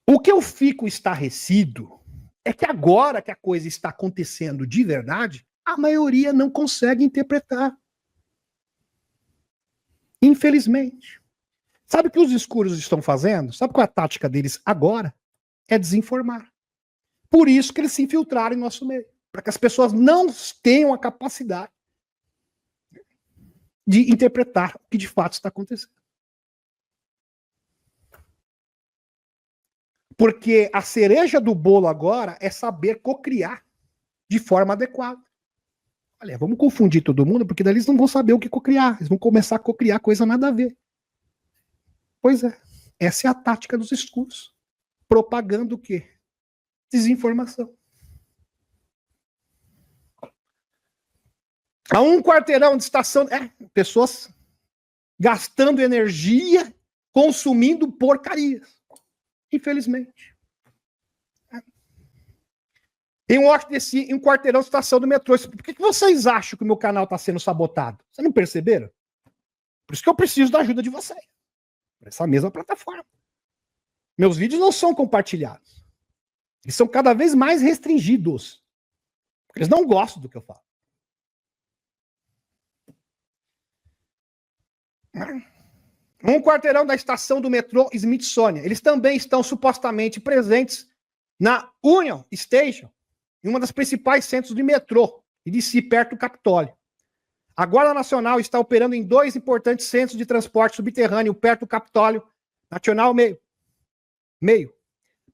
O que eu fico estarrecido é que agora que a coisa está acontecendo de verdade, a maioria não consegue interpretar. Infelizmente. Sabe o que os escuros estão fazendo? Sabe qual é a tática deles agora? É desinformar. Por isso que eles se infiltraram em nosso meio. Para que as pessoas não tenham a capacidade de interpretar o que de fato está acontecendo. Porque a cereja do bolo agora é saber cocriar de forma adequada. Olha, vamos confundir todo mundo, porque daí eles não vão saber o que cocriar. Eles vão começar a cocriar coisa nada a ver. Pois é, essa é a tática dos escuros. Propagando o quê? Desinformação. Há um quarteirão de estação... pessoas gastando energia, consumindo porcarias. Infelizmente. Em Washington DC, em um quarteirão de estação do metrô. Por que vocês acham que o meu canal está sendo sabotado? Vocês não perceberam? Por isso que eu preciso da ajuda de vocês. Por essa mesma plataforma. Meus vídeos não são compartilhados. Eles são cada vez mais restringidos. Porque eles não gostam do que eu falo. Um quarteirão da estação do metrô Smithsonian. Eles também estão supostamente presentes na Union Station, em uma das principais centros de metrô, e de si, perto do Capitólio. A Guarda Nacional está operando em 2 importantes centros de transporte subterrâneo, perto do Capitólio Nacional Meio.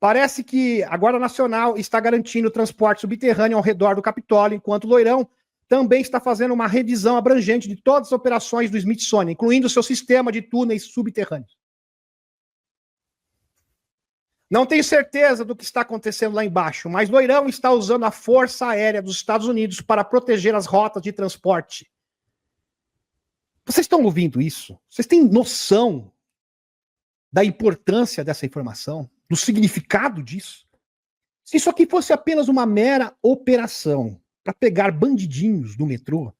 Parece que a Guarda Nacional está garantindo o transporte subterrâneo ao redor do Capitólio, enquanto o Loirão também está fazendo uma revisão abrangente de todas as operações do Smithsonian, incluindo o seu sistema de túneis subterrâneos. Não tenho certeza do que está acontecendo lá embaixo, mas Loirão está usando a Força Aérea dos Estados Unidos para proteger as rotas de transporte. Vocês estão ouvindo isso? Vocês têm noção da importância dessa informação? Do significado disso? Se isso aqui fosse apenas uma mera operação para pegar bandidinhos do metrô,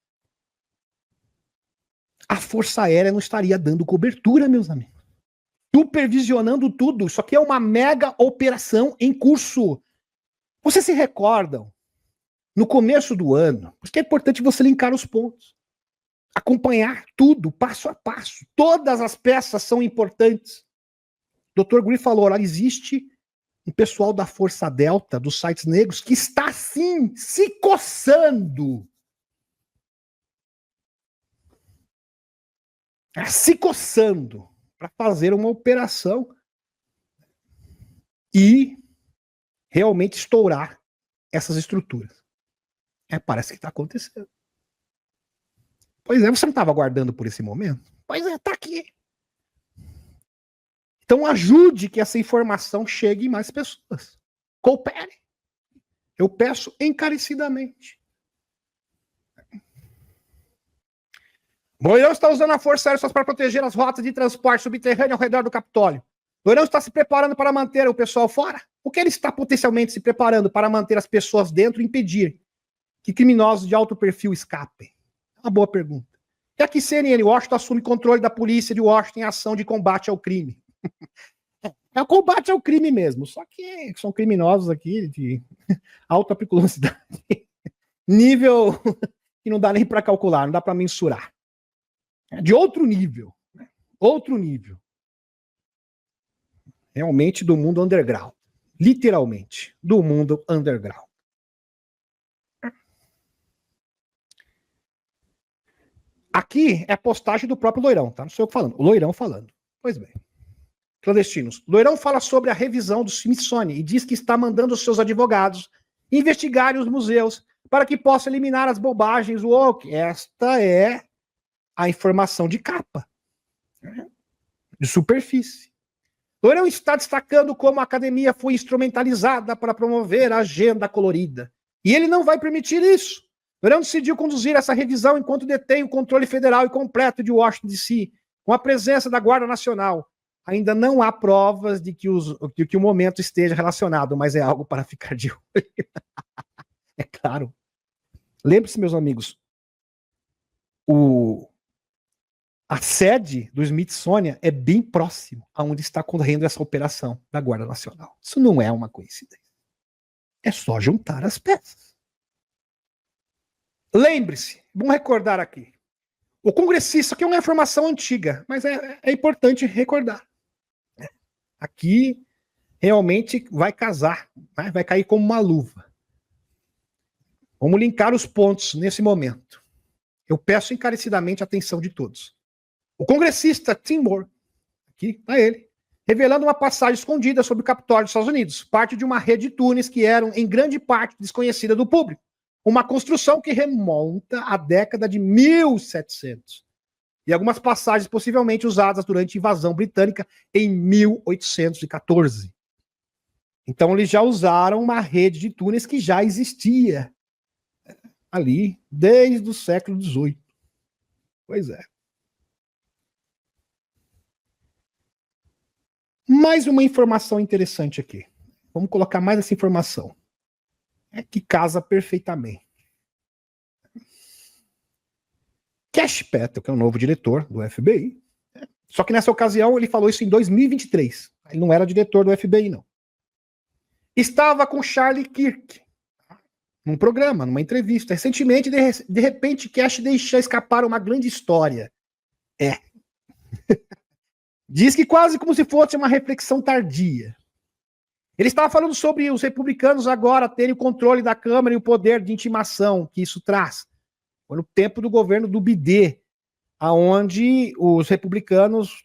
a Força Aérea não estaria dando cobertura, meus amigos. Supervisionando tudo. Isso aqui é uma mega operação em curso. Vocês se recordam, no começo do ano, porque é importante você linkar os pontos. Acompanhar tudo, passo a passo. Todas as peças são importantes. O Dr. Griff falou, olha, existe um pessoal da Força Delta, dos sites negros, que está, sim, se coçando se coçando para fazer uma operação e realmente estourar essas estruturas. Parece que está acontecendo. Pois é, você não estava aguardando por esse momento? Pois é, está aqui. Então ajude que essa informação chegue em mais pessoas. Coopere. Eu peço encarecidamente. Loirão está usando a Força Aérea para proteger as rotas de transporte subterrâneo ao redor do Capitólio. Loirão está se preparando para manter o pessoal fora? O que ele está potencialmente se preparando para manter as pessoas dentro e impedir que criminosos de alto perfil escapem? É uma boa pergunta. E aqui CNN, Washington assume controle da polícia de Washington em ação de combate ao crime. É o combate ao crime mesmo, só que são criminosos aqui de alta periculosidade. Nível que não dá nem para calcular, não dá para mensurar. De outro nível. Outro nível. Realmente do mundo underground. Literalmente, do mundo underground. Aqui é a postagem do próprio Loirão, tá? Não sou eu falando, o Loirão falando. Pois bem. Clandestinos. Loirão fala sobre a revisão do Smithsonian e diz que está mandando os seus advogados investigarem os museus para que possa eliminar as bobagens woke. Esta é a informação de capa. De superfície. Loirão está destacando como a academia foi instrumentalizada para promover a agenda colorida. E ele não vai permitir isso. Loirão decidiu conduzir essa revisão enquanto detém o controle federal e completo de Washington, D.C., com a presença da Guarda Nacional. Ainda não há provas de que o momento esteja relacionado, mas é algo para ficar de olho. É claro. Lembre-se, meus amigos, a sede do Smithsonian é bem próximo aonde está correndo essa operação da Guarda Nacional. Isso não é uma coincidência. É só juntar as peças. Lembre-se, vamos recordar aqui. O congressista, aqui é uma informação antiga, mas é importante recordar. Aqui realmente vai casar, né? Vai cair como uma luva. Vamos linkar os pontos nesse momento. Eu peço encarecidamente a atenção de todos. O congressista Tim Moore, aqui está ele, revelando uma passagem escondida sobre o Capitólio dos Estados Unidos, parte de uma rede de túneis que eram, em grande parte, desconhecida do público. Uma construção que remonta à década de 1700. E algumas passagens possivelmente usadas durante a invasão britânica em 1814. Então eles já usaram uma rede de túneis que já existia ali desde o século XVIII. Pois é. Mais uma informação interessante aqui. Vamos colocar mais essa informação. É que casa perfeitamente. Cash Patel, que é o novo diretor do FBI, só que nessa ocasião ele falou isso em 2023. Ele não era diretor do FBI, não. Estava com Charlie Kirk num programa, numa entrevista. Recentemente, de repente, Cash deixa escapar uma grande história. Diz que quase como se fosse uma reflexão tardia. Ele estava falando sobre os republicanos agora terem o controle da Câmara e o poder de intimação que isso traz. Foi no tempo do governo do Biden, aonde os republicanos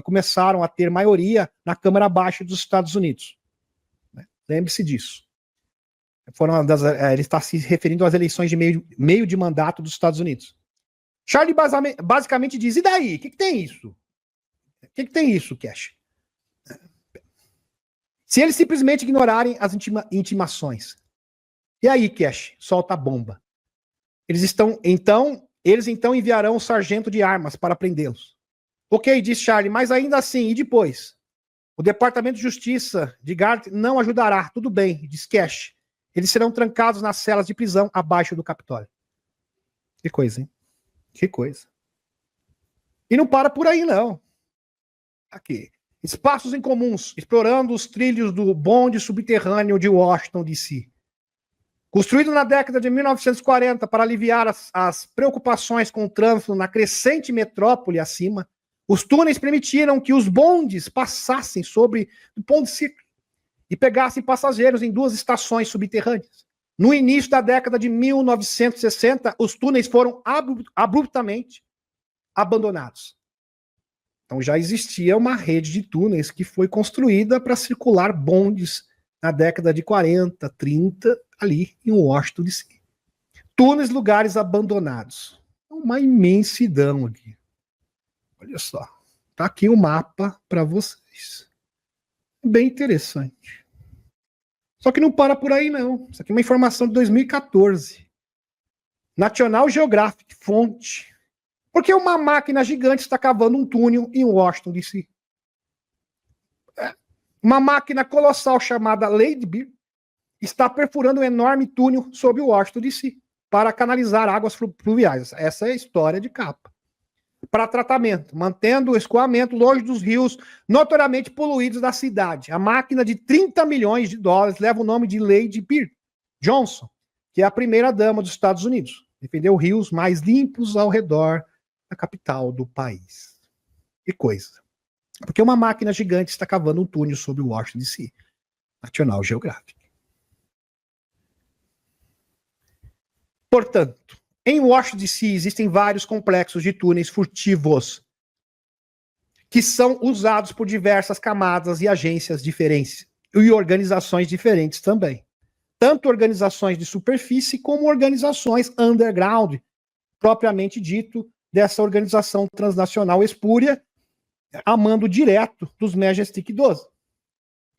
começaram a ter maioria na Câmara Baixa dos Estados Unidos. Lembre-se disso. Ele está se referindo às eleições de meio de mandato dos Estados Unidos. Charlie basicamente diz, e daí? O que tem isso? O que tem isso, Cash? Se eles simplesmente ignorarem as intimações. E aí, Cash? Solta a bomba. Eles então enviarão o sargento de armas para prendê-los. Ok, diz Charlie, mas ainda assim, e depois? O Departamento de Justiça de Garth não ajudará. Tudo bem, diz Cash. Eles serão trancados nas celas de prisão abaixo do Capitólio. Que coisa, hein? Que coisa. E não para por aí, não. Aqui. Espaços incomuns, explorando os trilhos do bonde subterrâneo de Washington, D.C. Construído na década de 1940 para aliviar as preocupações com o trânsito na crescente metrópole acima, os túneis permitiram que os bondes passassem sobre o Pont Circle e pegassem passageiros em 2 estações subterrâneas. No início da década de 1960, os túneis foram abruptamente abandonados. Então já existia uma rede de túneis que foi construída para circular bondes na década de 40, 30, ali em Washington, D.C. Túneis, lugares abandonados. Uma imensidão aqui. Olha só. Tá aqui o mapa para vocês. Bem interessante. Só que não para por aí, não. Isso aqui é uma informação de 2014. National Geographic, fonte. Porque uma máquina gigante está cavando um túnel em Washington, D.C. Uma máquina colossal chamada Lady Bird está perfurando um enorme túnel sob Washington, D.C. para canalizar águas fluviais. Essa é a história de capa. Para tratamento, mantendo o escoamento longe dos rios notoriamente poluídos da cidade. A máquina de 30 milhões de dólares leva o nome de Lady Bird Johnson, que é a primeira dama dos Estados Unidos. Defendeu rios mais limpos ao redor da capital do país. Que coisa. Porque uma máquina gigante está cavando um túnel sobre Washington, D.C. National Geographic. Portanto, em Washington, D.C. existem vários complexos de túneis furtivos que são usados por diversas camadas e agências diferentes e organizações diferentes também. Tanto organizações de superfície como organizações underground, propriamente dito, dessa organização transnacional espúria, a mando direto dos Majestic 12.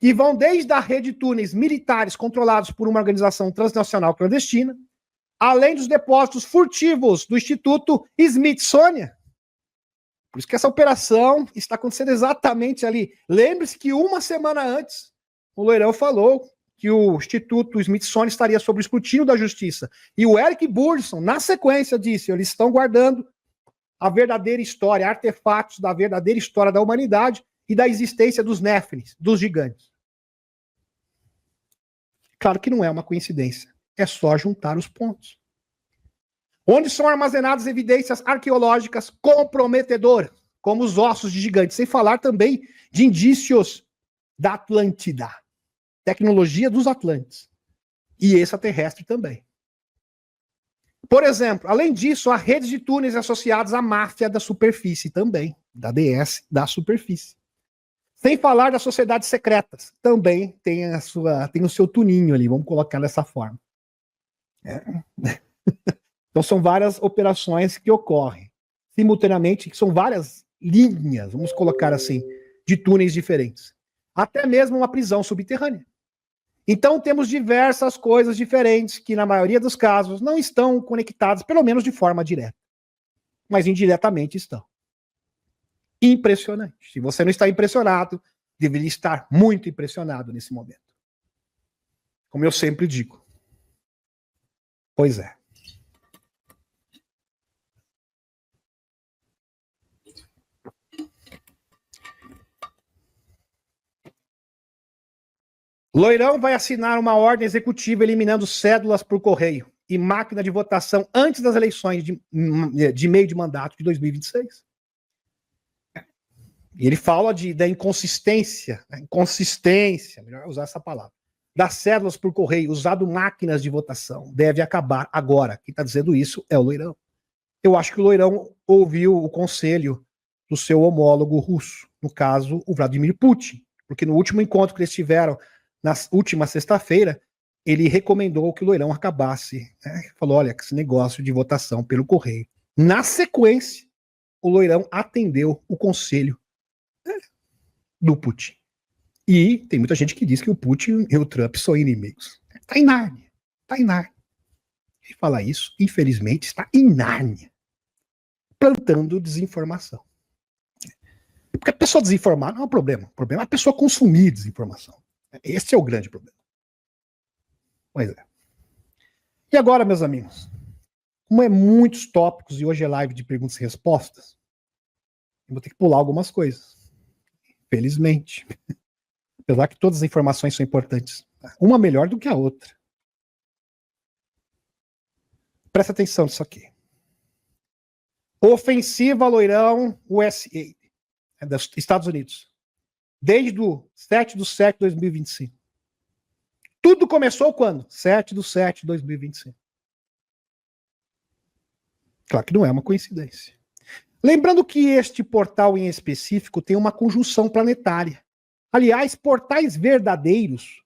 E vão desde a rede de túneis militares controlados por uma organização transnacional clandestina, além dos depósitos furtivos do Instituto Smithsonian. Por isso que essa operação está acontecendo exatamente ali. Lembre-se que uma semana antes, o Loirão falou que o Instituto Smithsonian estaria sob o escrutínio da justiça. E o Eric Burson, na sequência, disse: eles estão guardando a verdadeira história, artefatos da verdadeira história da humanidade e da existência dos Néfilins, dos gigantes. Claro que não é uma coincidência. É só juntar os pontos. Onde são armazenadas evidências arqueológicas comprometedoras, como os ossos de gigantes, sem falar também de indícios da Atlântida, tecnologia dos Atlantes, e extraterrestre também. Por exemplo, além disso, há redes de túneis associados à máfia da superfície também, da DS da superfície. Sem falar das sociedades secretas, também tem o seu tuninho ali, vamos colocar dessa forma. Então são várias operações que ocorrem simultaneamente, que são várias linhas, vamos colocar assim, de túneis diferentes. Até mesmo uma prisão subterrânea. Então temos diversas coisas diferentes que, na maioria dos casos, não estão conectadas, pelo menos de forma direta. Mas indiretamente estão. Impressionante. Se você não está impressionado, deveria estar muito impressionado nesse momento. Como eu sempre digo. Pois é. Loirão vai assinar uma ordem executiva eliminando cédulas por correio e máquina de votação antes das eleições de meio de mandato de 2026. E ele fala da inconsistência, melhor usar essa palavra, das cédulas por correio, usado máquinas de votação, deve acabar agora. Quem está dizendo isso é o Loirão. Eu acho que o Loirão ouviu o conselho do seu homólogo russo, no caso, o Vladimir Putin, porque no último encontro que eles tiveram, na última sexta-feira, ele recomendou que o Loirão acabasse. Né? Falou, olha, esse negócio de votação pelo correio. Na sequência, o Loirão atendeu o conselho do Putin. E tem muita gente que diz que o Putin e o Trump são inimigos. Está em Nárnia. Está em Nárnia. E falar isso, infelizmente, está em Nárnia. Plantando desinformação. Porque a pessoa desinformar não é um problema. O problema é a pessoa consumir desinformação. Esse é o grande problema. Pois é. E agora, meus amigos, como é muitos tópicos e hoje é live de perguntas e respostas, eu vou ter que pular algumas coisas. Felizmente. Apesar que todas as informações são importantes. Uma melhor do que a outra. Presta atenção nisso aqui. Ofensiva Loirão USA, dos Estados Unidos. Desde o 7/7/2025. Tudo começou quando? 7/7/2025. Claro que não é uma coincidência. Lembrando que este portal em específico tem uma conjunção planetária. Aliás, portais verdadeiros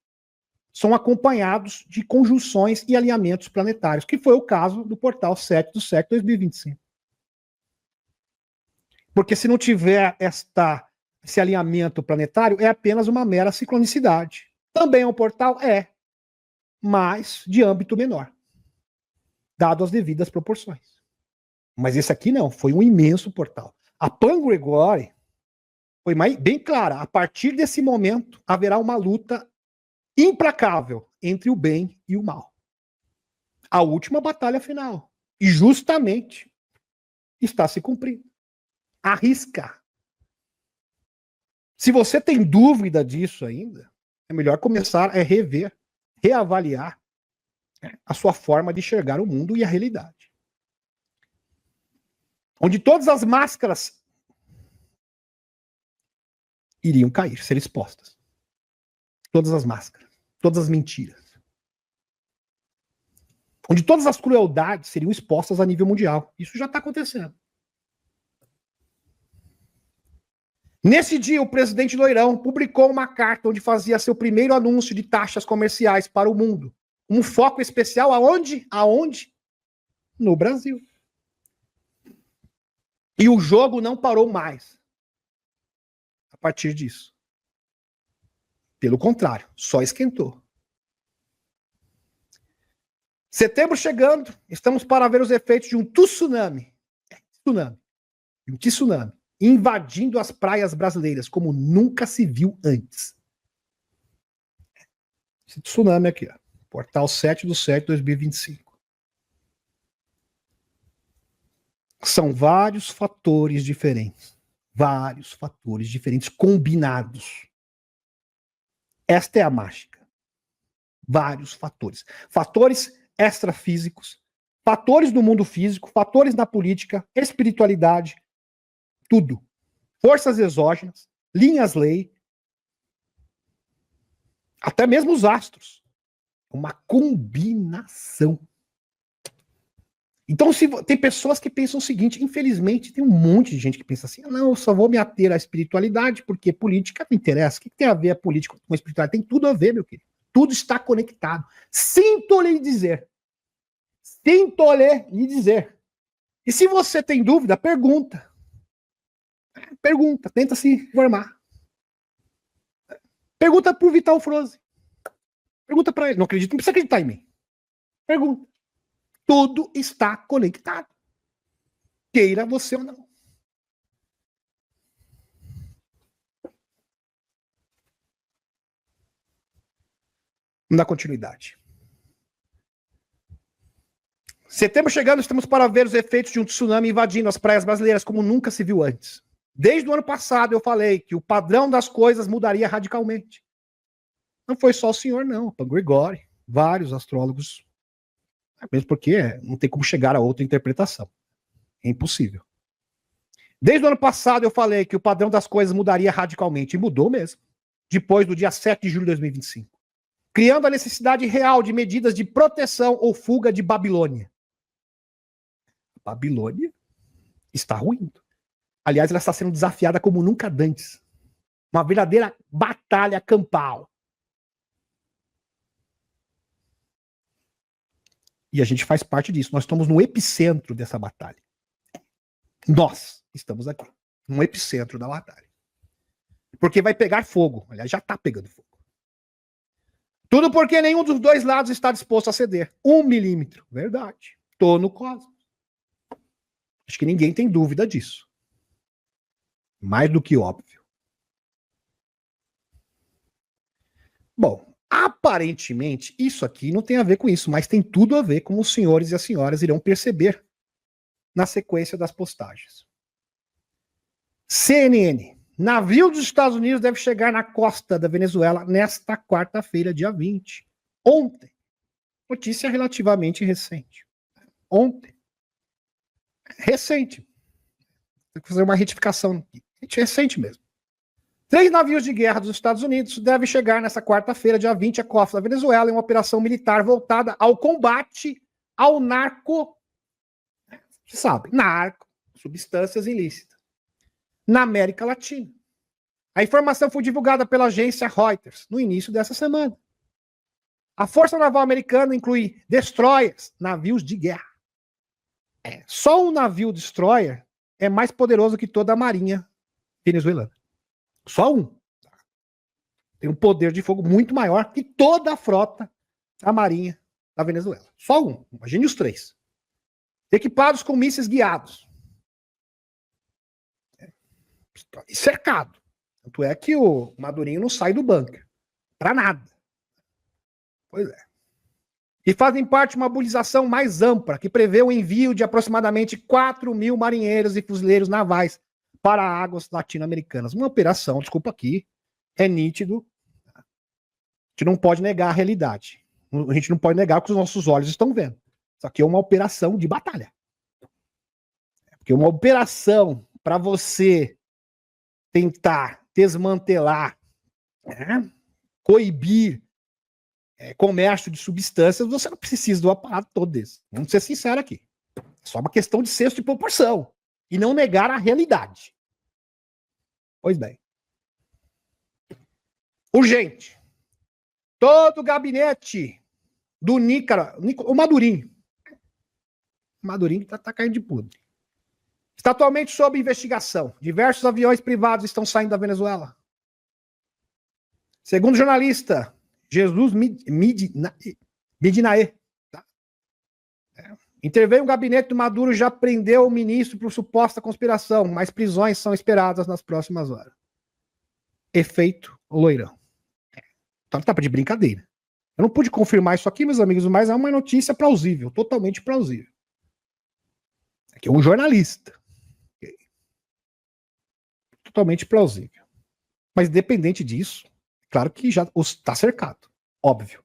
são acompanhados de conjunções e alinhamentos planetários, que foi o caso do portal 7/7/2025. Porque se não tiver esse alinhamento planetário, é apenas uma mera sincronicidade. Também é um portal? É, mas de âmbito menor, dado as devidas proporções. Mas esse aqui não, foi um imenso portal. A Pan Gregory foi bem clara, a partir desse momento haverá uma luta implacável entre o bem e o mal. A última batalha final. E justamente está se cumprindo. Arrisca. Se você tem dúvida disso ainda, é melhor começar a rever, reavaliar a sua forma de enxergar o mundo e a realidade. Onde todas as máscaras iriam cair, ser expostas. Todas as máscaras, todas as mentiras. Onde todas as crueldades seriam expostas a nível mundial. Isso já está acontecendo. Nesse dia, o presidente Loirão publicou uma carta onde fazia seu primeiro anúncio de taxas comerciais para o mundo. Um foco especial aonde? Aonde? No Brasil. E o jogo não parou mais a partir disso. Pelo contrário, só esquentou. Setembro chegando, estamos para ver os efeitos de um tsunami. Um tsunami invadindo as praias brasileiras como nunca se viu antes. Esse tsunami aqui, ó, portal 7/7/2025. São vários fatores diferentes. Vários fatores diferentes combinados. Esta é a mágica. Vários fatores. Fatores extrafísicos, fatores do mundo físico, fatores na política, espiritualidade, tudo. Forças exógenas, linhas-lei, até mesmo os astros. Uma combinação. Então, tem pessoas que pensam o seguinte, infelizmente, tem um monte de gente que pensa assim, não, eu só vou me ater à espiritualidade, porque política não interessa. O que tem a ver a política com a espiritualidade? Tem tudo a ver, meu querido. Tudo está conectado. Sinto lhe dizer. E se você tem dúvida, pergunta. Pergunta, tenta se informar. Pergunta pro Vital Froze. Pergunta para ele. Não acredito, não precisa acreditar em mim. Pergunta. Tudo está conectado. Queira você ou não. Vamos dar continuidade. Setembro chegando, estamos para ver os efeitos de um tsunami invadindo as praias brasileiras como nunca se viu antes. Desde o ano passado eu falei que o padrão das coisas mudaria radicalmente. Não foi só o senhor, não. Pan Gregory, vários astrólogos. Mesmo porque não tem como chegar a outra interpretação. É impossível. Desde o ano passado eu falei que o padrão das coisas mudaria radicalmente. E mudou mesmo. Depois do dia 7 de julho de 2025. Criando a necessidade real de medidas de proteção ou fuga de Babilônia. Babilônia está ruindo. Aliás, ela está sendo desafiada como nunca antes. Uma verdadeira batalha campal. E a gente faz parte disso. Nós estamos no epicentro dessa batalha. Nós estamos aqui, no epicentro da batalha. Porque vai pegar fogo. Aliás, já está pegando fogo. Tudo porque nenhum dos dois lados está disposto a ceder. 1 milímetro. Verdade. Tô no cosmos. Acho que ninguém tem dúvida disso. Mais do que óbvio. Bom, aparentemente, isso aqui não tem a ver com isso, mas tem tudo a ver com os senhores e as senhoras irão perceber na sequência das postagens. CNN. Navio dos Estados Unidos deve chegar na costa da Venezuela nesta quarta-feira, dia 20. Ontem. Notícia relativamente recente. Ontem. Recente. Tem que fazer uma retificação aqui. Recente mesmo. 3 navios de guerra dos Estados Unidos devem chegar nesta quarta-feira, dia 20, à costa da Venezuela, em uma operação militar voltada ao combate ao narco. Você sabe, narco, substâncias ilícitas, na América Latina. A informação foi divulgada pela agência Reuters no início dessa semana. A Força Naval Americana inclui destroyers, navios de guerra. Só um navio destroyer é mais poderoso que toda a marinha venezuelana. Só um. Tem um poder de fogo muito maior que toda a frota da marinha da Venezuela. Só um. Imagine os 3. Equipados com mísseis guiados. E cercado. Tanto é que o Madurinho não sai do bunker. Pra nada. Pois é. E fazem parte de uma mobilização mais ampla, que prevê o envio de aproximadamente 4.000 marinheiros e fuzileiros navais para águas latino-americanas. Uma operação, desculpa aqui, é nítido. A gente não pode negar a realidade. A gente não pode negar o que os nossos olhos estão vendo. Isso aqui é uma operação de batalha. Porque uma operação para você tentar desmantelar, coibir comércio de substâncias, você não precisa do aparato todo desse. Vamos ser sinceros aqui. É só uma questão de senso de proporção. E não negar a realidade. Pois bem. Urgente. Todo o gabinete do o Madurinho. O Madurinho tá caindo de podre. Está atualmente sob investigação. Diversos aviões privados estão saindo da Venezuela. Segundo o jornalista Jesus Midinae, tá? Interveio o gabinete do Maduro, já prendeu o ministro por suposta conspiração, mas prisões são esperadas nas próximas horas. Efeito loirão. Então tá de brincadeira. Eu não pude confirmar isso aqui, meus amigos, mas é uma notícia plausível, totalmente plausível. Aqui é um jornalista. Totalmente plausível. Mas independente disso, claro que já está cercado. Óbvio.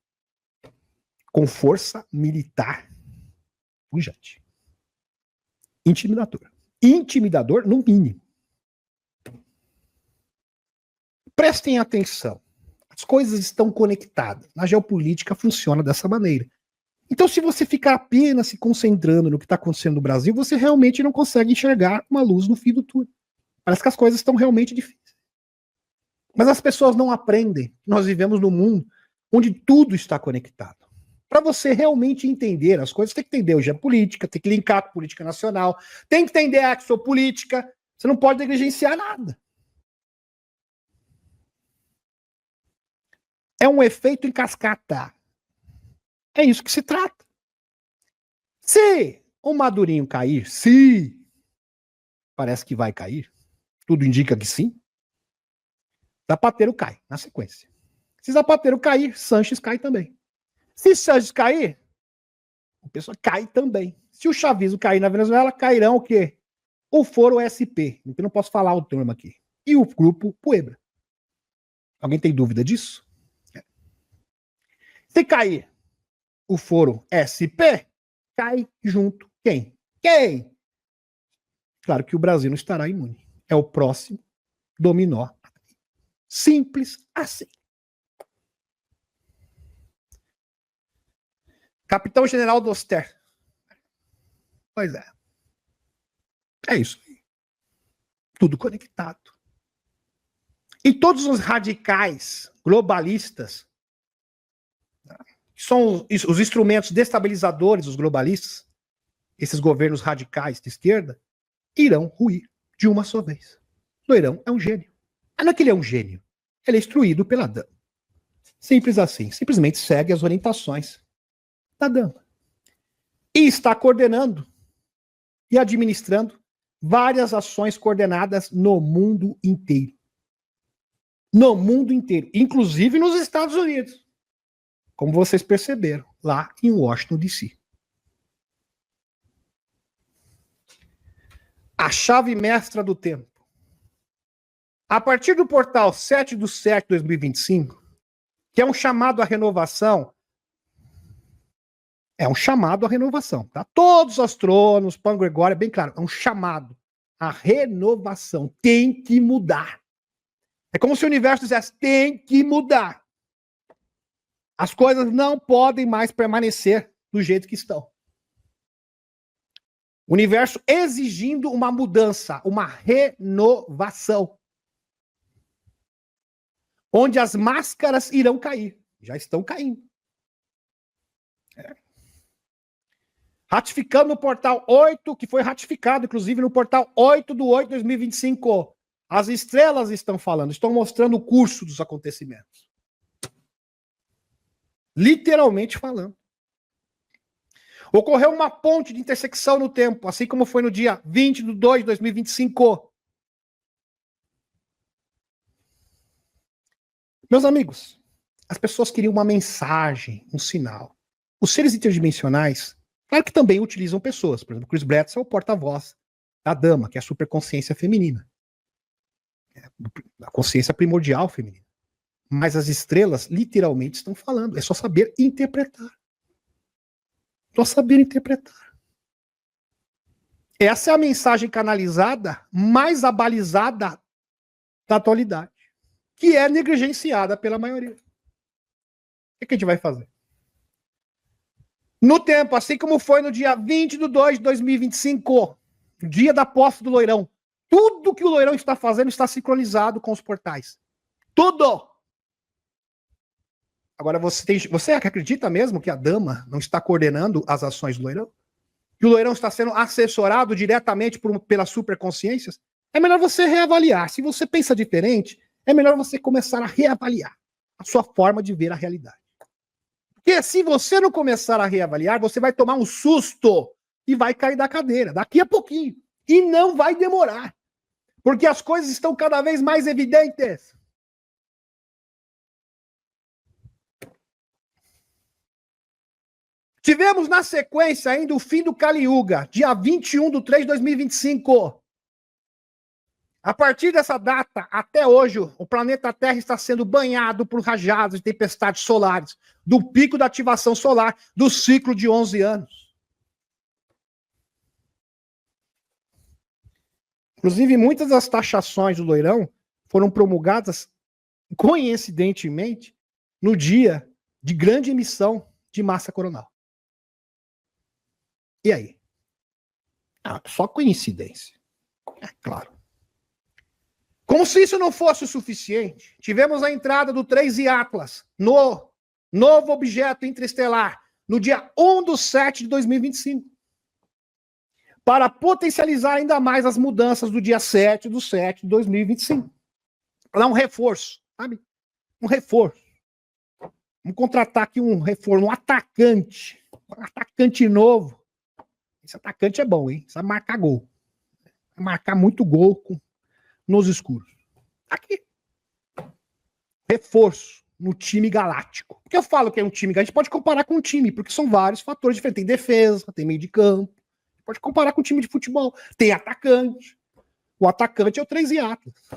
Com força militar pujante. Intimidador. Intimidador, no mínimo. Prestem atenção. As coisas estão conectadas. Na geopolítica funciona dessa maneira. Então, se você ficar apenas se concentrando no que está acontecendo no Brasil, você realmente não consegue enxergar uma luz no fim do túnel. Parece que as coisas estão realmente difíceis. Mas as pessoas não aprendem. Nós vivemos num mundo onde tudo está conectado. Para você realmente entender as coisas, tem que entender hoje a política, tem que linkar com a política nacional, tem que entender a exopolítica. Você não pode negligenciar nada. É um efeito em cascata. É isso que se trata. Se o Madurinho cair, se parece que vai cair, tudo indica que sim, Zapatero cai na sequência. Se Zapatero cair, Sanches cai também. Se Sanches cair, o pessoal cai também. Se o chavismo cair na Venezuela, cairão o quê? O Foro SP, eu não posso falar o termo aqui, e o grupo Puebla. Alguém tem dúvida disso? Se cair o Foro SP, cai junto quem? Quem? Claro que o Brasil não estará imune. É o próximo dominó. Simples assim. Capitão-General Doster. Pois é. É isso aí. Tudo conectado. E todos os radicais globalistas, que são os instrumentos destabilizadores dos globalistas, esses governos radicais de esquerda, irão ruir de uma só vez. Loirão é um gênio. Não é que ele é um gênio. Ele é instruído pela dama. Simples assim. Simplesmente segue as orientações da dama. E está coordenando e administrando várias ações coordenadas no mundo inteiro. No mundo inteiro. Inclusive nos Estados Unidos. Como vocês perceberam, lá em Washington, D.C. A chave mestra do tempo. A partir do portal 7/7/2025, que é um chamado à renovação, tá? Todos os astrônomos, Pan Gregório, é bem claro, é um chamado à renovação. Tem que mudar. É como se o universo dissesse, tem que mudar. As coisas não podem mais permanecer do jeito que estão. O universo exigindo uma mudança, uma renovação. Onde as máscaras irão cair. Já estão caindo. Ratificando no portal 8, que foi ratificado, inclusive, no portal 8/8/2025. As estrelas estão falando, estão mostrando o curso dos acontecimentos. Literalmente falando. Ocorreu uma ponte de intersecção no tempo, assim como foi no dia 20/2/2025. Meus amigos, as pessoas queriam uma mensagem, um sinal. Os seres interdimensionais, claro que também utilizam pessoas. Por exemplo, Chris Bretzel é o porta-voz da dama, que é a superconsciência feminina. A consciência primordial feminina. Mas as estrelas literalmente estão falando. É só saber interpretar. Só saber interpretar. Essa é a mensagem canalizada mais abalizada da atualidade, que é negligenciada pela maioria. O que a gente vai fazer? No tempo, assim como foi no dia 20/2/2025, dia da posse do Loirão, tudo que o Loirão está fazendo está sincronizado com os portais. Tudo! Agora, você acredita mesmo que a dama não está coordenando as ações do Loirão? Que o Loirão está sendo assessorado diretamente pelas superconsciências? É melhor você reavaliar. Se você pensa diferente, é melhor você começar a reavaliar a sua forma de ver a realidade. Porque se você não começar a reavaliar, você vai tomar um susto e vai cair da cadeira daqui a pouquinho. E não vai demorar. Porque as coisas estão cada vez mais evidentes. Tivemos na sequência ainda o fim do Kali Yuga, dia 21/3/2025. A partir dessa data, até hoje, o planeta Terra está sendo banhado por rajadas de tempestades solares, do pico da ativação solar, do ciclo de 11 anos. Inclusive, muitas das taxações do Loirão foram promulgadas, coincidentemente, no dia de grande emissão de massa coronal. E aí? Só coincidência. É claro. Como se isso não fosse o suficiente, tivemos a entrada do 3I Atlas no novo objeto interestelar no dia 1/7/2025. Para potencializar ainda mais as mudanças do dia 7/7/2025. Para dar um reforço, sabe? Um reforço. Vamos contratar aqui um reforço, um atacante novo. Esse atacante é bom, hein? Sabe marcar gol. Vai marcar muito gol nos escuros. Aqui. Reforço no time galáctico. Por que eu falo que é um time galáctico? A gente pode comparar com um time, porque são vários fatores diferentes. Tem defesa, tem meio de campo. Pode comparar com um time de futebol. Tem atacante. O atacante é o 3I Atlas.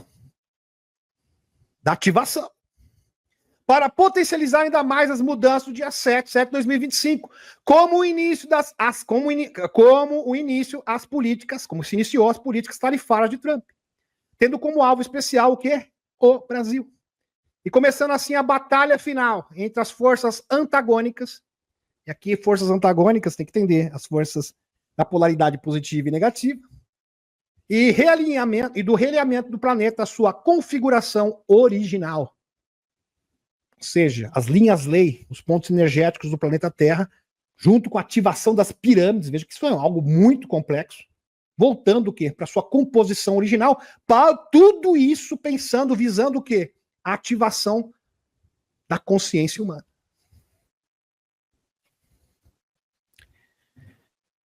Da ativação. Para potencializar ainda mais as mudanças do dia 7/7/2025, como o início as políticas, como se iniciou as políticas tarifárias de Trump, tendo como alvo especial o quê? O Brasil. E começando assim a batalha final entre as forças antagônicas, e aqui forças antagônicas tem que entender as forças da polaridade positiva e negativa, e do realinhamento do planeta à sua configuração original. Ou seja, as linhas-lei, os pontos energéticos do planeta Terra, junto com a ativação das pirâmides, veja que isso é algo muito complexo, voltando o quê? Para sua composição original, para tudo isso pensando, visando o quê? A ativação da consciência humana.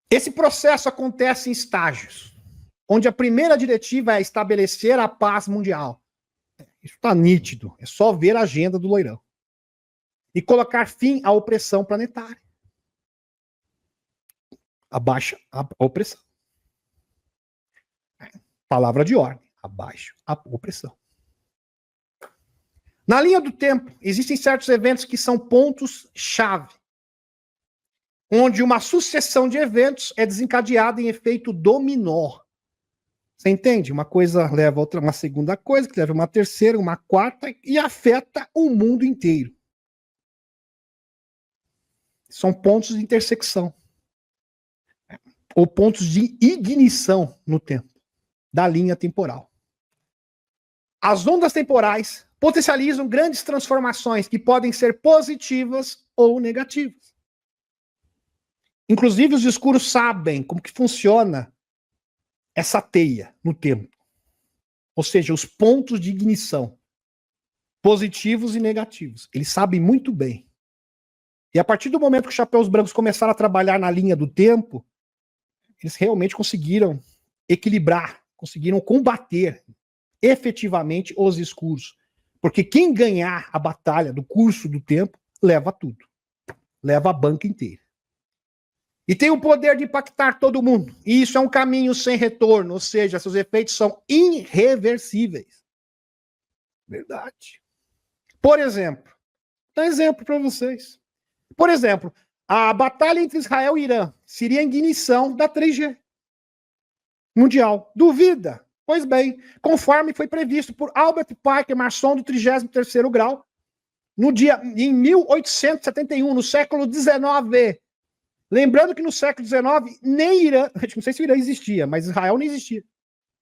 Esse processo acontece em estágios, onde a primeira diretiva é estabelecer a paz mundial. Isso está nítido, é só ver a agenda do Loirão. E colocar fim à opressão planetária. Abaixa a opressão. Palavra de ordem, abaixa a opressão. Na linha do tempo, existem certos eventos que são pontos-chave, onde uma sucessão de eventos é desencadeada em efeito dominó. Você entende? Uma coisa leva a outra, uma segunda coisa, que leva a uma terceira, uma quarta, e afeta o mundo inteiro. São pontos de intersecção. ou pontos de ignição no tempo da linha temporal. As ondas temporais potencializam grandes transformações que podem ser positivas ou negativas. Inclusive, os escuros sabem como que funciona essa teia no tempo. Ou seja, os pontos de ignição, positivos e negativos. Eles sabem muito bem. E a partir do momento que os chapéus brancos começaram a trabalhar na linha do tempo, eles realmente conseguiram equilibrar, conseguiram combater efetivamente os escuros. Porque quem ganhar a batalha do curso do tempo, leva tudo. Leva a banca inteira. E tem o poder de impactar todo mundo. E isso é um caminho sem retorno, ou seja, seus efeitos são irreversíveis. Verdade. Por exemplo, vou dar um exemplo para vocês. Por exemplo, a batalha entre Israel e Irã seria a ignição da 3G mundial. Duvida? Pois bem, conforme foi previsto por Albert Parker, maçom do 33º grau, em 1871, no século XIX. Lembrando que no século XIX, nem Irã, não sei se o Irã existia, mas Israel nem existia.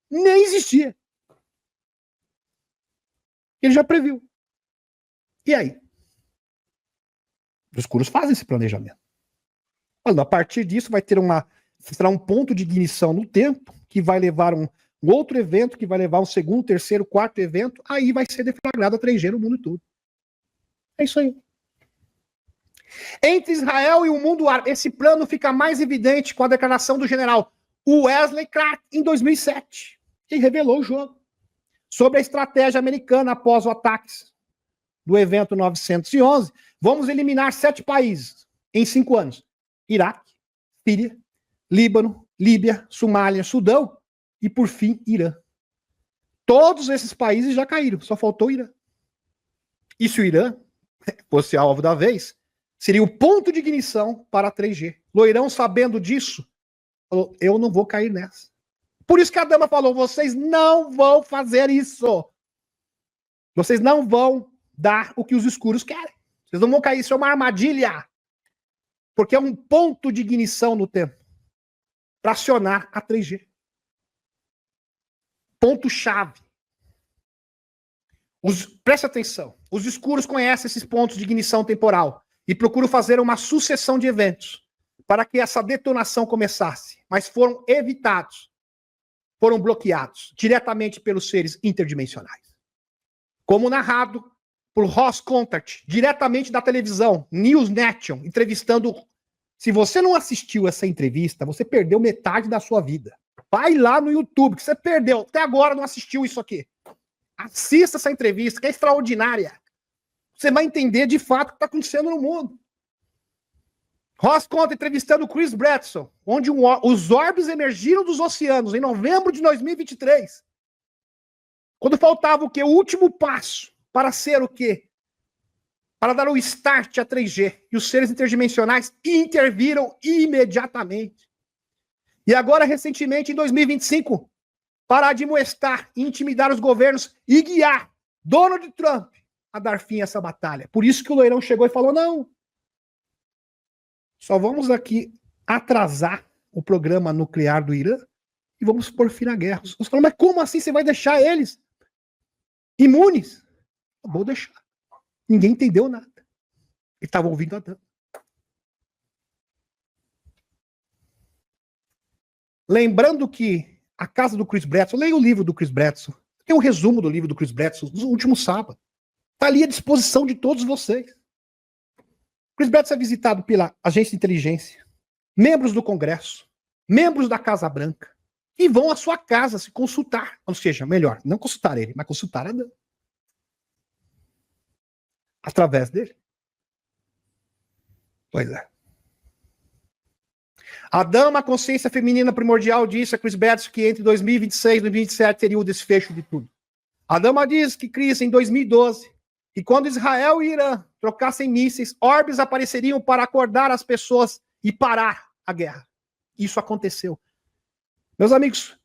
Nem existia. Ele já previu. E aí? Os escuros fazem esse planejamento. A partir disso, será um ponto de ignição no tempo, que vai levar um outro evento, que vai levar um segundo, terceiro, quarto evento, aí vai ser deflagrado a 3G no mundo todo. É isso aí. Entre Israel e o mundo árabe, esse plano fica mais evidente com a declaração do general Wesley Clark em 2007, que revelou o jogo sobre a estratégia americana após o ataque do evento 911. Vamos eliminar 7 países em 5 anos: Iraque, Síria, Líbano, Líbia, Somália, Sudão e, por fim, Irã. Todos esses países já caíram, só faltou o Irã. E se o Irã fosse alvo da vez, seria o ponto de ignição para a 3G. Loirão, sabendo disso, falou: eu não vou cair nessa. Por isso que a dama falou: vocês não vão fazer isso. Vocês não vão dar o que os escuros querem. Vocês não vão cair, isso é uma armadilha. Porque é um ponto de ignição no tempo para acionar a 3G. Ponto-chave. Preste atenção. Os escuros conhecem esses pontos de ignição temporal e procuram fazer uma sucessão de eventos para que essa detonação começasse. Mas foram evitados. Foram bloqueados diretamente pelos seres interdimensionais. Como narrado por Ross Contact, diretamente da televisão, News Nation, entrevistando. Se você não assistiu essa entrevista, você perdeu metade da sua vida. Vai lá no YouTube, que você perdeu. Até agora não assistiu isso aqui. Assista essa entrevista, que é extraordinária. Você vai entender de fato o que está acontecendo no mundo. Ross Contact entrevistando Chris Bredson, onde os orbes emergiram dos oceanos em novembro de 2023. Quando faltava o quê? O último passo para ser o quê? Para dar o start a 3G. E os seres interdimensionais interviram imediatamente. E agora, recentemente, em 2025, para admoestar e intimidar os governos e guiar Donald Trump a dar fim a essa batalha. Por isso que o Loirão chegou e falou: não, só vamos aqui atrasar o programa nuclear do Irã e vamos pôr fim à guerra. Os falam: mas como assim você vai deixar eles imunes? Vou deixar. Ninguém entendeu nada. Ele estava ouvindo a dama. Lembrando que a casa do Chris Bredson, leia o livro do Chris Bredson. Tem um resumo do livro do Chris Bredson no último sábado. Está ali à disposição de todos vocês. Chris Bredson é visitado pela agência de inteligência, membros do Congresso, membros da Casa Branca, e vão à sua casa se consultar. Ou seja, melhor, não consultar ele, mas consultar a dama. Através dele. Pois é. A dama, a consciência feminina primordial, disse a Chris Bredson que entre 2026 e 2027 seria o desfecho de tudo. A dama diz que, Chris, em 2012, que quando Israel e Irã trocassem mísseis, orbes apareceriam para acordar as pessoas e parar a guerra. Isso aconteceu. Meus amigos,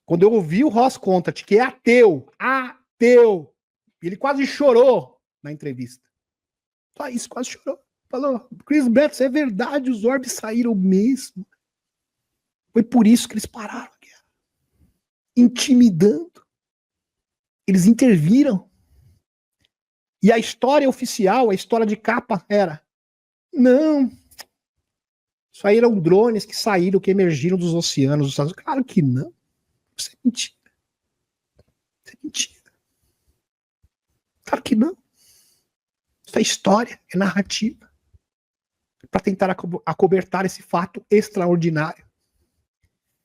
quando eu ouvi o Ross Contact, que é ateu, ele quase chorou na entrevista. Só isso, quase chorou. Falou: Chris Bredson, é verdade, os orbes saíram mesmo. Foi por isso que eles pararam a guerra. Intimidando. Eles interviram. E a história oficial, a história de capa era: não, isso aí eram drones que saíram, que emergiram dos oceanos dos Estados Unidos. Claro que não. Isso é mentira. Isso é mentira. Claro que não. Isso é história, é narrativa. Para tentar acobertar esse fato extraordinário.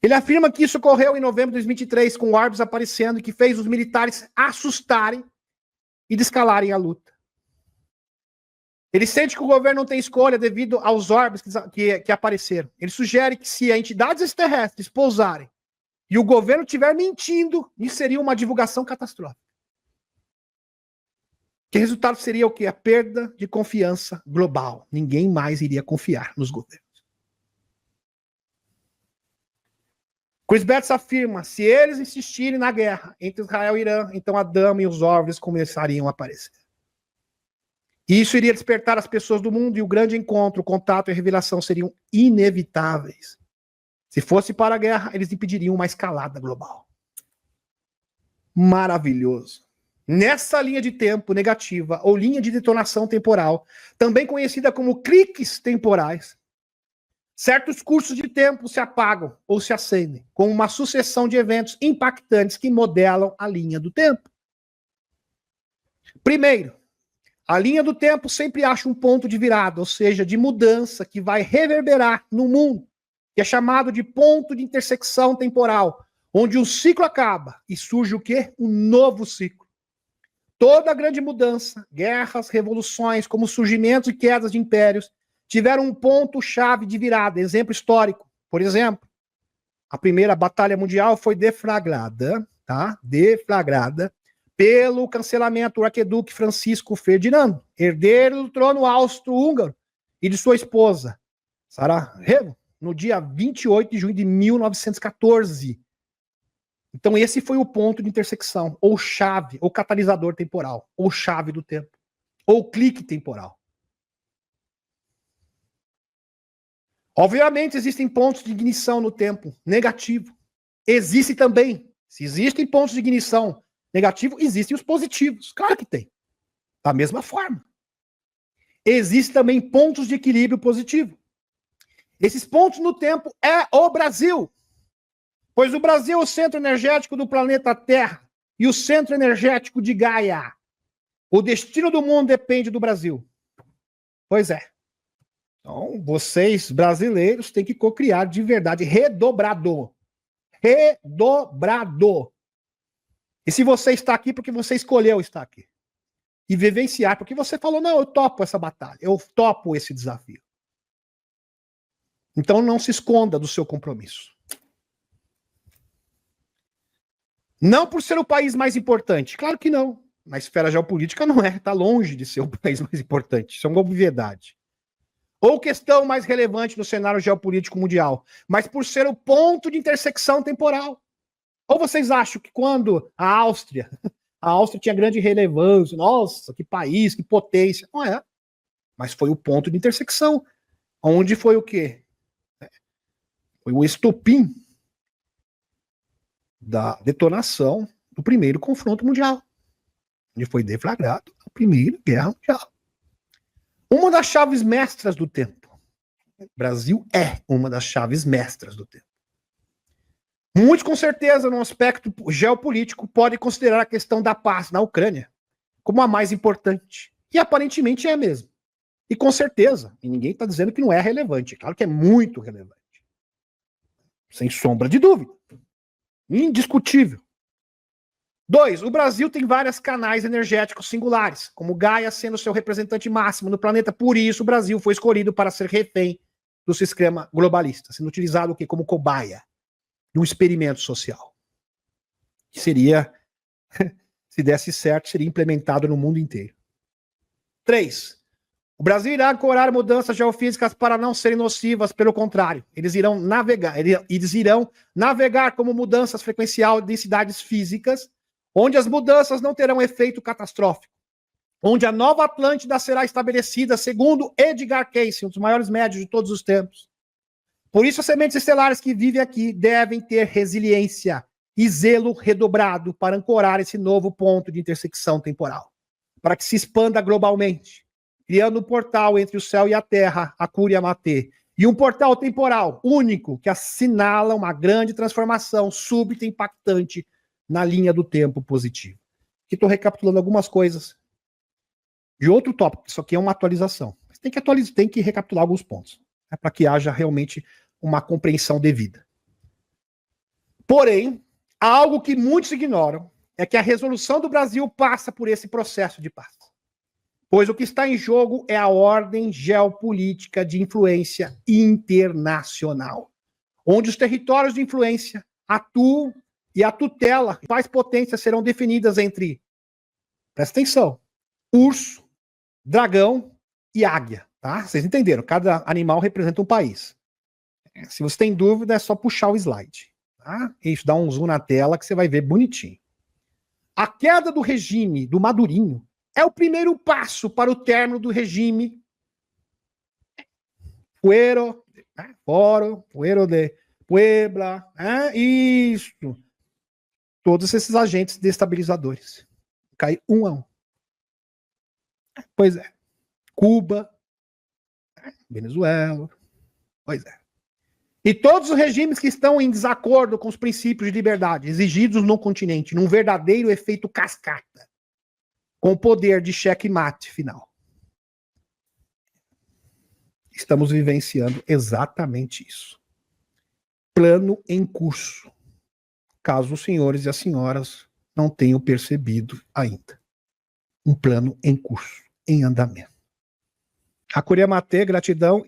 Ele afirma que isso ocorreu em novembro de 2023, com orbes aparecendo, e que fez os militares assustarem e descalarem a luta. Ele sente que o governo não tem escolha devido aos orbes que apareceram. Ele sugere que se as entidades extraterrestres pousarem e o governo estiver mentindo, isso seria uma divulgação catastrófica. Que resultado seria o quê? A perda de confiança global. Ninguém mais iria confiar nos governos. Chris Betts afirma: se eles insistirem na guerra entre Israel e Irã, então a dama e os OVNIs começariam a aparecer. E isso iria despertar as pessoas do mundo, e o grande encontro, o contato e a revelação seriam inevitáveis. Se fosse para a guerra, eles impediriam uma escalada global. Maravilhoso. Nessa linha de tempo negativa, ou linha de detonação temporal, também conhecida como cliques temporais, certos cursos de tempo se apagam ou se acendem, com uma sucessão de eventos impactantes que modelam a linha do tempo. Primeiro, a linha do tempo sempre acha um ponto de virada, ou seja, de mudança que vai reverberar no mundo, que é chamado de ponto de intersecção temporal, onde um ciclo acaba e surge o quê? Um novo ciclo. Toda grande mudança, guerras, revoluções, como surgimentos e quedas de impérios, tiveram um ponto-chave de virada, exemplo histórico. Por exemplo, a Primeira Batalha Mundial foi deflagrada, tá? Deflagrada pelo cancelamento do arquiduque Francisco Ferdinando, herdeiro do trono austro-húngaro, e de sua esposa, Sarajevo, no dia 28 de junho de 1914. Então esse foi o ponto de intersecção, ou chave, ou catalisador temporal, ou chave do tempo, ou clique temporal. Obviamente existem pontos de ignição no tempo negativo. Existe também, se existem pontos de ignição negativo, existem os positivos. Claro que tem. Da mesma forma. Existem também pontos de equilíbrio positivo. Esses pontos no tempo é o Brasil. Pois o Brasil é o centro energético do planeta Terra e o centro energético de Gaia. O destino do mundo depende do Brasil. Pois é. Então, vocês, brasileiros, têm que cocriar de verdade, redobrado. Redobrado. E se você está aqui, porque você escolheu estar aqui. E vivenciar, porque você falou, não, eu topo essa batalha, eu topo esse desafio. Então não se esconda do seu compromisso. Não por ser o país mais importante, claro que não. Na esfera geopolítica não é, está longe de ser o país mais importante, isso é uma obviedade. Ou questão mais relevante no cenário geopolítico mundial, mas por ser o ponto de intersecção temporal. Ou vocês acham que quando a Áustria tinha grande relevância, nossa, que país, que potência, não é. Mas foi o ponto de intersecção, onde foi o quê? Foi o estopim da detonação do primeiro confronto mundial, onde foi deflagrado a Primeira Guerra Mundial. Uma das chaves mestras do tempo. O Brasil é uma das chaves mestras do tempo. Muitos, com certeza, no aspecto geopolítico, podem considerar a questão da paz na Ucrânia como a mais importante. E aparentemente é mesmo. E com certeza, e ninguém está dizendo que não é relevante. Claro que é muito relevante. Sem sombra de dúvida. Indiscutível. 2. O Brasil tem vários canais energéticos singulares, como Gaia sendo seu representante máximo no planeta. Por isso, o Brasil foi escolhido para ser refém do sistema globalista, sendo utilizado o quê? Como cobaia de um experimento social. Que seria, se desse certo, seria implementado no mundo inteiro. 3. O Brasil irá ancorar mudanças geofísicas para não serem nocivas, pelo contrário, eles irão navegar como mudanças frequencial de densidades físicas, onde as mudanças não terão efeito catastrófico, onde a nova Atlântida será estabelecida segundo Edgar Cayce, um dos maiores médios de todos os tempos, Por isso, as sementes estelares que vivem aqui devem ter resiliência e zelo redobrado para ancorar esse novo ponto de intersecção temporal, para que se expanda globalmente, criando um portal entre o céu e a terra, a Curia Matê, e um portal temporal único que assinala uma grande transformação súbita e impactante na linha do tempo positivo. Aqui estou recapitulando algumas coisas de outro tópico. Isso aqui é uma atualização. Mas tem que recapitular alguns pontos, né, para que haja realmente uma compreensão devida. Porém, algo que muitos ignoram é que a resolução do Brasil passa por esse processo de paz. Pois o que está em jogo é a ordem geopolítica de influência internacional, onde os territórios de influência atuam e a tutela e quais potências serão definidas entre, presta atenção, urso, dragão e águia, tá? Vocês entenderam? Cada animal representa um país. Se você tem dúvida, é só puxar o slide, tá? Isso, dá um zoom na tela que você vai ver bonitinho. A queda do regime do Madurinho é o primeiro passo para o término do regime Fuero de Puebla, isso. Todos esses agentes destabilizadores. Cai um a um. Pois é. Cuba, Venezuela, pois é. E todos os regimes que estão em desacordo com os princípios de liberdade exigidos no continente, num verdadeiro efeito cascata, com o poder de checkmate final. Estamos vivenciando exatamente isso. Plano em curso, caso os senhores e as senhoras não tenham percebido ainda. Um plano em curso, em andamento. A Curia Matê, gratidão.